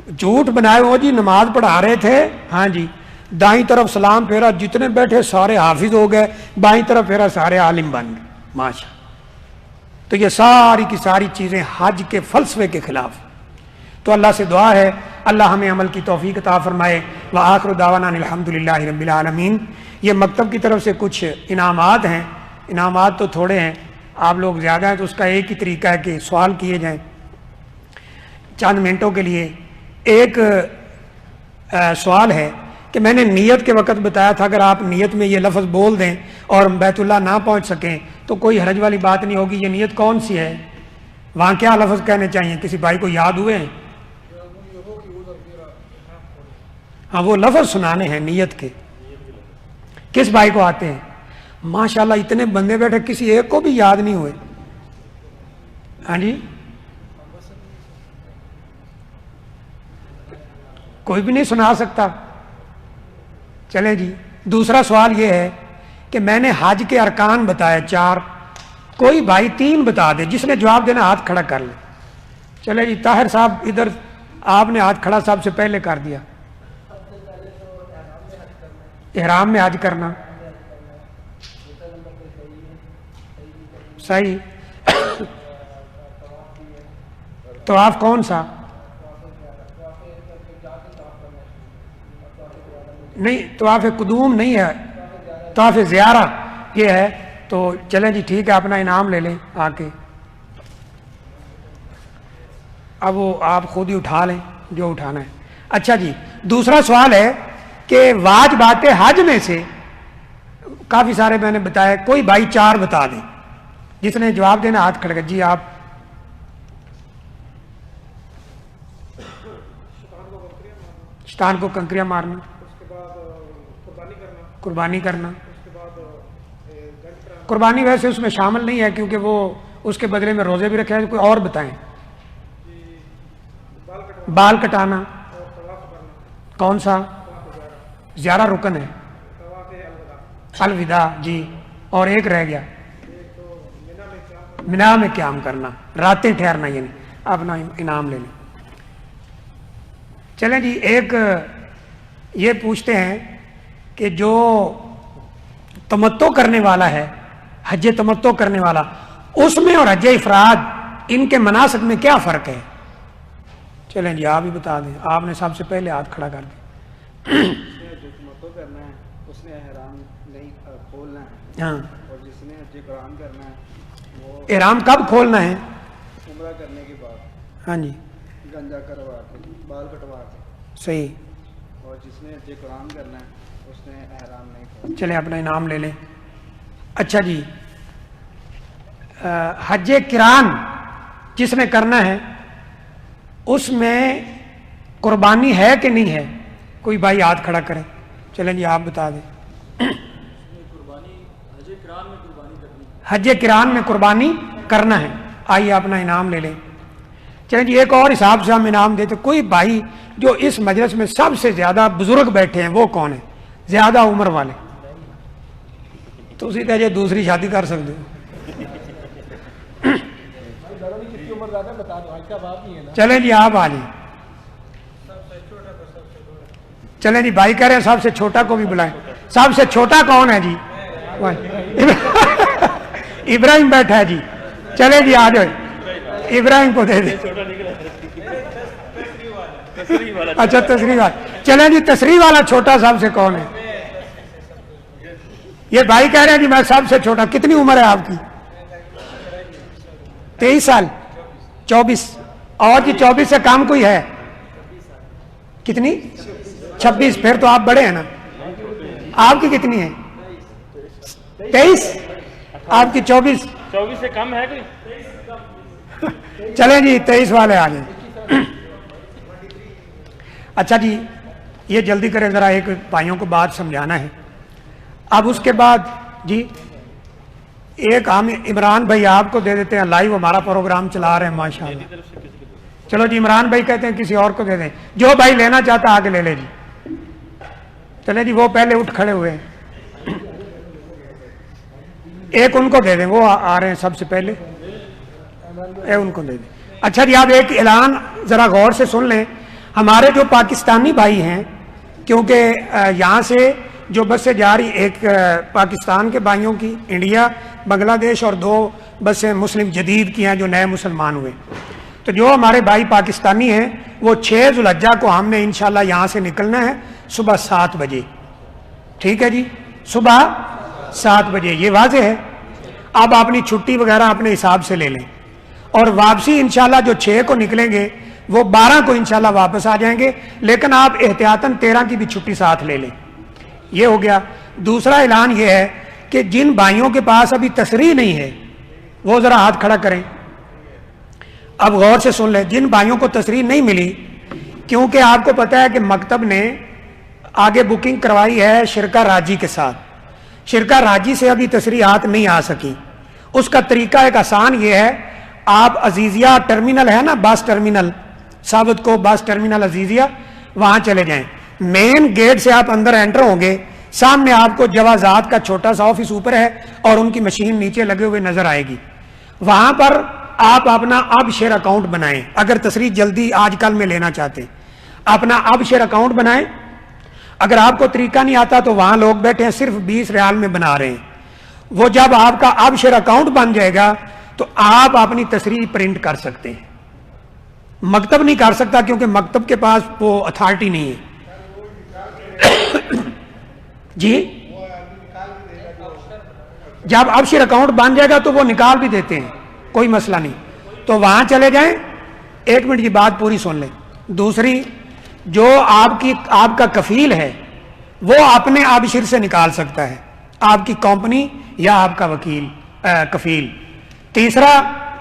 جھوٹ بنائے وہ جی نماز پڑھا رہے تھے، ہاں جی دائیں طرف سلام پھیرا، جتنے بیٹھے سارے حافظ ہو گئے، بائیں طرف پھیرا سارے عالم بن گئے، ماشاء. تو یہ ساری کی ساری چیزیں حج کے فلسفے کے خلاف. تو اللہ سے دعا ہے اللہ ہمیں عمل کی توفیق عطا فرمائے. وآخر دعوانا الحمدللہ رب العالمین. یہ مکتب کی طرف سے کچھ انعامات ہیں. انعامات تو تھوڑے ہیں، آپ لوگ زیادہ ہیں، تو اس کا ایک ہی طریقہ ہے کہ سوال کیے جائیں چند منٹوں کے لیے. ایک سوال ہے کہ میں نے نیت کے وقت بتایا تھا اگر آپ نیت میں یہ لفظ بول دیں اور بیت اللہ نہ پہنچ سکیں تو کوئی حرج والی بات نہیں ہوگی. یہ نیت کون سی ہے؟ وہاں کیا لفظ کہنے چاہیے؟ کسی بھائی کو یاد ہوئے ہیں؟ ہاں وہ لفظ سنانے ہیں نیت کے. کس بھائی کو آتے ہیں؟ ماشاءاللہ اتنے بندے بیٹھے، کسی ایک کو بھی یاد نہیں ہوئے. ہاں جی کوئی بھی نہیں سنا سکتا. چلیں جی دوسرا سوال یہ ہے کہ میں نے حج کے ارکان بتایا 4، کوئی بھائی 3 بتا دے. جس نے جواب دینا ہاتھ کھڑا کر لے. چلے جی طاہر صاحب ادھر، آپ نے ہاتھ کھڑا سب سے پہلے کر دیا. احرام میں حج کرنا صحیح. طواف کون سا؟ نہیں طواف قدوم نہیں ہے، طواف زیارہ یہ ہے. تو چلیں جی ٹھیک ہے اپنا انعام لے لیں آ کے. اب وہ آپ خود ہی اٹھا لیں جو اٹھانا ہے. اچھا جی دوسرا سوال ہے کہ واجبات حج میں سے کافی سارے میں نے بتایا، کوئی بھائی 4 بتا دیں. جس نے جواب دینا ہاتھ کھڑا کر. جی آپ. شیطان کو کنکریاں مارنا، قربانی کرنا. قربانی ویسے اس میں شامل نہیں ہے کیونکہ وہ اس کے بدلے میں روزے بھی رکھے ہیں. کوئی اور بتائیں. بال کٹانا کون سا؟ زیارہ رکن ہے. الوداع جی. اور ایک رہ گیا مینا میں قیام کرنا، راتیں ٹھہرنا. یعنی اپنا انعام لے لیں. چلیں جی ایک یہ پوچھتے ہیں کہ جو تمتع کرنے والا ہے، حج تمتع کرنے والا، اس میں اور حج افراد ان کے مناسک میں کیا فرق ہے؟ چلیں جی آپ ہی بتا دیں. آپ نے سب سے پہلے ہاتھ کھڑا کر دیا. جو تمتع کرنا ہے اس نے احرام نہیں کھولنا ہے. ہاں. اور جس نے حج قران کرنا ہے وہ احرام کب کھولنا ہے؟ عمرہ کرنے کے بعد. ہاں جی گنجا کروا کے، بال کٹوا کے. صحیح. اور جس نے حج قران کرنا ہے اس نے احرام نہیں کھولنا. چلیں اپنا انعام لے لیں. اچھا جی حج قران جس نے کرنا ہے اس میں قربانی ہے کہ نہیں ہے؟ کوئی بھائی ہاتھ کھڑا کرے. چلیں جی آپ بتا دیں. حج قران میں قربانی کرنا ہے. آئیے اپنا انعام لے لیں. چلیں جی ایک اور حساب سے ہم انعام دیتے. کوئی بھائی جو اس مجلس میں سب سے زیادہ بزرگ بیٹھے ہیں وہ کون ہے؟ زیادہ عمر والے. تو اسی طرح دوسری شادی کر سکتے ہو. چلیں جی آپ آ جائیں. چلیں جی بھائی کہہ رہے ہیں سب سے چھوٹا کو بھی بلائیں. سب سے چھوٹا کون ہے جی؟ ابراہیم بیٹھا ہے جی. چلیں جی آ جاؤ ابراہیم کو دے دیں. اچھا تصریح والا. چلیں جی تصریح والا چھوٹا سب سے کون ہے؟ یہ بھائی کہہ رہے ہیں جی میں سب سے چھوٹا. کتنی عمر ہے آپ کی؟ 23 سال 24. اور جی 24 سے کام کوئی ہے؟ کتنی؟ 26. پھر تو آپ بڑے ہیں نا. آپ کی کتنی ہے؟ 23. آپ کی 24 سے کم ہے کوئی؟ چلیں جی 23 والے آ جائیں. اچھا جی یہ جلدی کریں ذرا، ایک بھائیوں کو بات سمجھانا ہے. اب اس کے بعد جی ایک ہم عمران بھائی آپ کو دے دیتے ہیں. لائیو ہمارا پروگرام چلا رہے ہیں ماشاءاللہ. چلو جی عمران بھائی کہتے ہیں کسی اور کو دے دیں. جو بھائی لینا چاہتا آگے لے لے جی. چلیں جی وہ پہلے اٹھ کھڑے ہوئے ہیں. ایک ان کو دے دیں، وہ آ رہے ہیں سب سے پہلے، ان کو دے دیں۔ اچھا جی، آپ ایک اعلان ذرا غور سے سن لیں، ہمارے جو پاکستانی بھائی ہیں، کیونکہ یہاں سے جو بسیں جا رہی، ایک پاکستان کے بھائیوں کی، انڈیا، بنگلہ دیش، اور 2 بسیں مسلم جدید کی ہیں جو نئے مسلمان ہوئے، تو جو ہمارے بھائی پاکستانی ہیں وہ 6 ذوالحجہ کو ہم نے انشاءاللہ یہاں سے نکلنا ہے صبح 7 بجے، ٹھیک ہے جی، صبح 7 بجے، یہ واضح ہے۔ اب اپنی چھٹی وغیرہ اپنے حساب سے لے لیں، اور واپسی انشاءاللہ جو 6 کو نکلیں گے وہ 12 کو انشاءاللہ واپس آ جائیں گے، لیکن آپ احتیاطاً 13 کی بھی چھٹی ساتھ لے لیں۔ یہ ہو گیا۔ دوسرا اعلان یہ ہے کہ جن بھائیوں کے پاس ابھی تصریح نہیں ہے وہ ذرا ہاتھ کھڑا کریں۔ اب غور سے سن لیں، جن بھائیوں کو تصریح نہیں ملی، کیونکہ آپ کو پتا ہے کہ مکتب نے آگے بکنگ کروائی ہے شرکا راجی کے ساتھ، شرکا راجی سے ابھی تصریحات نہیں آ سکی۔ اس کا طریقہ ایک آسان یہ ہے، آپ عزیزیہ ٹرمینل ہے نا، بس ٹرمینل، ثابت کو بس ٹرمینل عزیزیہ، وہاں چلے جائیں، مین گیٹ سے آپ اندر انٹر ہوں گے، سامنے آپ کو جوازات کا چھوٹا سا آفس اوپر ہے اور ان کی مشین نیچے لگے ہوئے نظر آئے گی، وہاں پر آپ اپنا اب شیئر اکاؤنٹ بنائیں۔ اگر تصریح جلدی آج کل میں لینا چاہتے ہیں، اپنا اب شیئر اکاؤنٹ بنائیں۔ اگر آپ کو طریقہ نہیں آتا تو وہاں لوگ بیٹھے ہیں صرف 20 ریال میں بنا رہے ہیں، وہ جب آپ کا اب شیئر اکاؤنٹ بن جائے گا تو آپ اپنی تصریح پرنٹ کر سکتے ہیں۔ مکتب نہیں کر سکتا کیونکہ مکتب کے پاس وہ اتھارٹی نہیں ہے۔ جی، جب اب شیئر اکاؤنٹ بن جائے گا تو وہ نکال بھی دیتے ہیں، کوئی مسئلہ نہیں، تو وہاں چلے جائیں۔ 1 منٹ کی بات پوری سن لیں۔ دوسری، جو آپ کا کفیل ہے وہ اپنے آبشر سے نکال سکتا ہے، آپ کی کمپنی یا آپ کا وکیل کفیل۔ تیسرا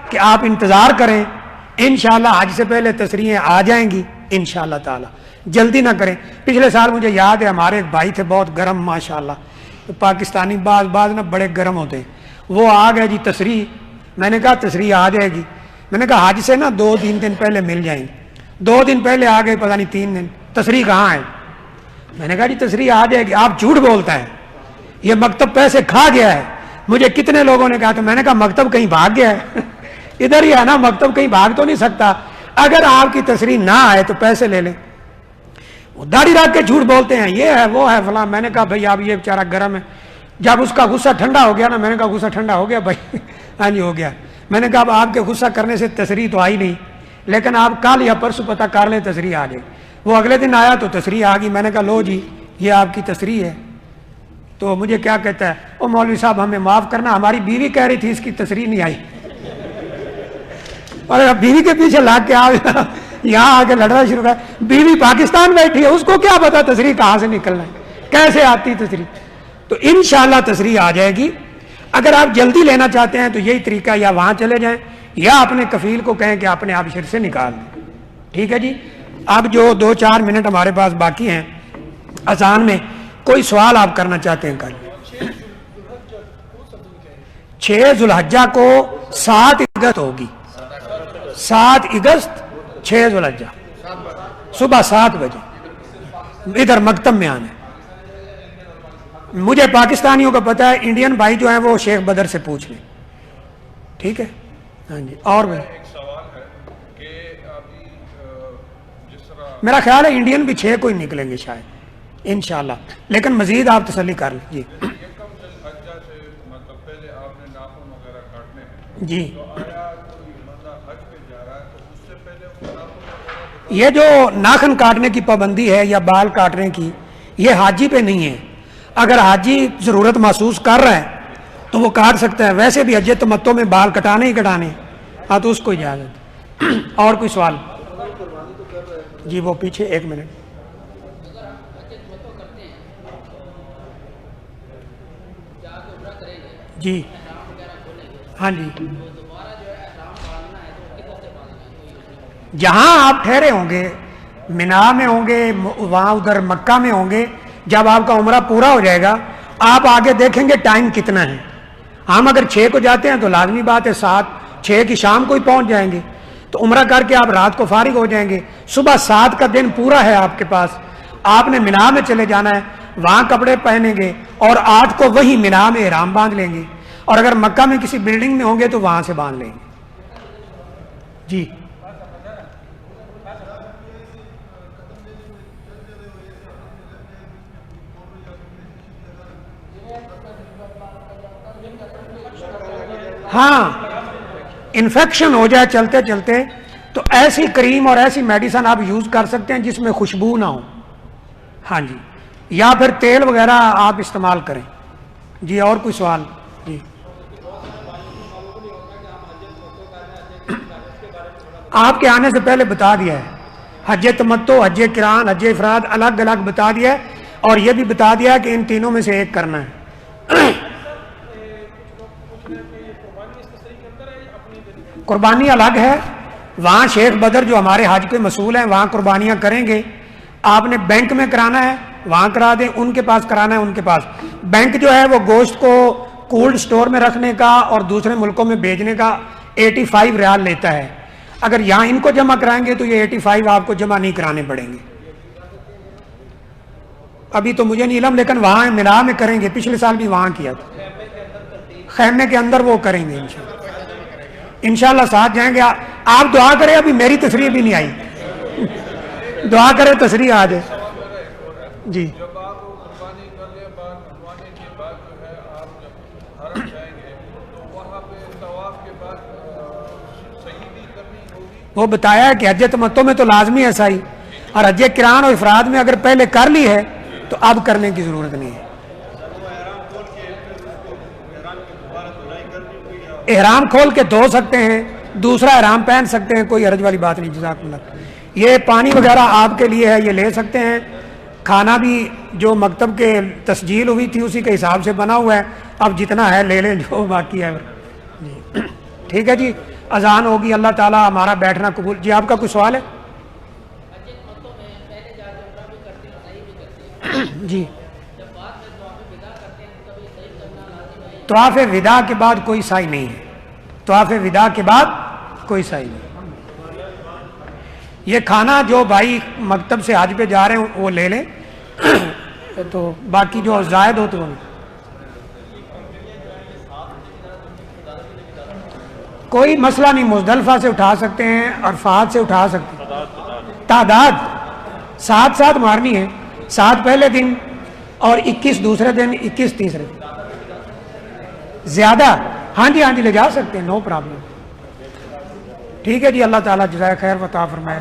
کہ آپ انتظار کریں، انشاءاللہ آج سے پہلے تصریحیں آ جائیں گی انشاءاللہ تعالی، جلدی نہ کریں۔ پچھلے سال مجھے یاد ہے ہمارے ایک بھائی تھے بہت گرم ماشاءاللہ، پاکستانی بعض نا بڑے گرم ہوتے ہیں، وہ آ گئے جی تصریح، میں نے کہا تصریح آ جائے گی، میں نے کہا حج سے نا 2-3 دن پہلے مل جائیں گے، 2 دن پہلے آ گئے، پتہ نہیں 3 دن، تصریح کہاں ہے؟ میں نے کہا جی تصریح آ جائے گی، آپ جھوٹ بولتا ہے، یہ مکتب پیسے کھا گیا ہے۔ مجھے کتنے لوگوں نے کہا، تو میں نے کہا مکتب کہیں بھاگ گیا ہے؟ ادھر ہی ہے نا، مکتب کہیں بھاگ تو نہیں سکتا، اگر آپ کی تصریح نہ آئے تو پیسے لے لیں۔ وہ داڑھی رکھ کے جھوٹ بولتے ہیں، یہ ہے وہ ہے فلاں۔ میں نے کہا بھائی اب یہ بیچارہ گرم ہے، جب اس کا غصہ ٹھنڈا ہو گیا نا، میں نے کہا غصہ ٹھنڈا ہو گیا بھائی؟ ہاں جی ہو گیا۔ میں نے کہا اب آپ کے غصہ کرنے سے تصریح تو آئی نہیں، لیکن آپ کل یا پرسوں پتہ کر لیں تصریح آ جائے۔ وہ اگلے دن آیا تو تصریح آ گئی، میں نے کہا لو جی یہ آپ کی تصریح ہے۔ تو مجھے کیا کہتا ہے، او مولوی صاحب ہمیں معاف کرنا، ہماری بیوی کہہ رہی تھی اس کی تصریح نہیں آئی، اور بیوی کے پیچھے لاگ کے یہاں آ کے لڑنا شروع کر۔ بیوی پاکستان بیٹھی ہے، اس کو کیا پتا تصریح کہاں سے نکلنا ہے، کیسے آتی تصریح۔ تو انشاءاللہ تصریح آ جائے گی۔ اگر آپ جلدی لینا چاہتے ہیں تو یہی طریقہ، یا وہاں چلے جائیں یا اپنے کفیل کو کہیں کہ اپنے آبشر سے نکال دیں، ٹھیک ہے جی۔ اب جو 2-4 منٹ ہمارے پاس باقی ہیں اذان میں، کوئی سوال آپ کرنا چاہتے ہیں کر لیں۔ 6 ذوالحجہ کو 7 اگست ہوگی، 7 اگست 6 ذوالحجہ صبح 7 بجے ادھر مکتب میں آنا ہے۔ مجھے پاکستانیوں کا پتہ ہے، انڈین بھائی جو ہیں وہ شیخ بدر سے پوچھ لیں، ٹھیک ہے؟ ہاں جی۔ اور بھائی ایک سوال ہے کہ ابھی جس طرح میرا خیال ہے انڈین بھی 6 کو ہی نکلیں گے شاید انشاءاللہ، لیکن مزید آپ تسلی کر لیں۔ جی یہ کم ذوالحجہ سے مطلب پہلے آپ نے ناخن وغیرہ کاٹنے ہیں، جی، تو آیا کوئی بندہ حج پہ جا رہا ہے تو اس سے پہلے وہ ناخن وغیرہ یہ جو ناخن کاٹنے کی پابندی ہے یا بال کاٹنے کی، یہ حاجی پہ نہیں ہے۔ اگر حاجی ضرورت محسوس کر رہا ہے تو وہ کاٹ سکتا ہے، ویسے بھی حج تمتع میں بال کٹانے ہی کٹانے، ہاں تو اس کو اجازت۔ اور کوئی سوال؟ جی وہ پیچھے 1 منٹ۔ جی ہاں جی، جہاں آپ ٹھہرے ہوں گے، مینا میں ہوں گے، وہاں ادھر مکہ میں ہوں گے، جب آپ کا عمرہ پورا ہو جائے گا آپ آگے دیکھیں گے ٹائم کتنا ہے۔ ہم اگر 6 کو جاتے ہیں تو لازمی بات ہے 6 کی شام کو ہی پہنچ جائیں گے، تو عمرہ کر کے آپ رات کو فارغ ہو جائیں گے۔ صبح 7 کا دن پورا ہے آپ کے پاس، آپ نے مینا میں چلے جانا ہے، وہاں کپڑے پہنیں گے اور 8 کو وہی مینا میں احرام باندھ لیں گے۔ اور اگر مکہ میں کسی بلڈنگ میں ہوں گے تو وہاں سے باندھ لیں گے. جی ہاں انفیکشن ہو جائے چلتے چلتے تو ایسی کریم اور ایسی میڈیسن آپ یوز کر سکتے ہیں جس میں خوشبو نہ ہو. ہاں جی، یا پھر تیل وغیرہ آپ استعمال کریں. جی اور کوئی سوال؟ جی آپ کے آنے سے پہلے بتا دیا ہے، حج تمتع، حج قران، حج افراد الگ الگ بتا دیا ہے، اور یہ بھی بتا دیا ہے کہ ان تینوں میں سے ایک کرنا ہے. قربانی الگ ہے، وہاں شیخ بدر جو ہمارے حج کے مسئول ہیں وہاں قربانیاں کریں گے. آپ نے بینک میں کرانا ہے وہاں کرا دیں، ان کے پاس کرانا ہے ان کے پاس. بینک جو ہے وہ گوشت کو کولڈ سٹور میں رکھنے کا اور دوسرے ملکوں میں بھیجنے کا 85 ریال لیتا ہے. اگر یہاں ان کو جمع کرائیں گے تو یہ 85 آپ کو جمع نہیں کرانے پڑیں گے. ابھی تو مجھے نہیں علم، لیکن وہاں مینا میں کریں گے، پچھلے سال بھی وہاں کیا تھا. خیمے کے اندر وہ کریں گے انشاءاللہ ساتھ جائیں گے. آپ دعا کریں، ابھی میری تصریح بھی نہیں آئی، دعا کریں تصریح آ جائے. جی جب آپ قربانی کرنے کروانے کے بعد جو ہے آپ جب حرم جائیں گے تو وہاں پہ طواف کے بعد صحیح بھی کرنی ہوگی. وہ بتایا ہے کہ حج تمتع میں تو لازمی ہے صحیح، اور حج قران اور افراد میں اگر پہلے کر لی ہے تو اب کرنے کی ضرورت نہیں ہے. احرام کھول کے دھو سکتے ہیں، دوسرا احرام پہن سکتے ہیں، کوئی حرج والی بات نہیں. جزاک اللہ. یہ پانی وغیرہ آپ کے لیے ہے، یہ لے سکتے ہیں. کھانا بھی جو مکتب کے تسجیل ہوئی تھی اسی کے حساب سے بنا ہوا ہے، اب جتنا ہے لے لیں جو باقی ہے. جی ٹھیک ہے جی، اذان ہوگی. اللہ تعالیٰ ہمارا بیٹھنا قبول. جی آپ کا کوئی سوال ہے؟ جی طواف وداع کے بعد کوئی سعی نہیں ہے، طواف وداع کے بعد کوئی سعی نہیں. یہ کھانا جو بھائی مکتب سے حج پہ جا رہے ہیں وہ لے لیں، تو باقی جو زائد ہو تو وہ نہیں. کوئی مسئلہ نہیں، مزدلفہ سے اٹھا سکتے ہیں، عرفات سے اٹھا سکتے ہیں. تعداد 7 مارنی ہے، 7 پہلے دن اور 21 دوسرے دن، 21 تیسرے دن. زیادہ ہاں جی لے جا سکتے ہیں، نو پرابلم. ٹھیک ہے جی، اللہ تعالیٰ جزائے خیر و عطا فرمائے.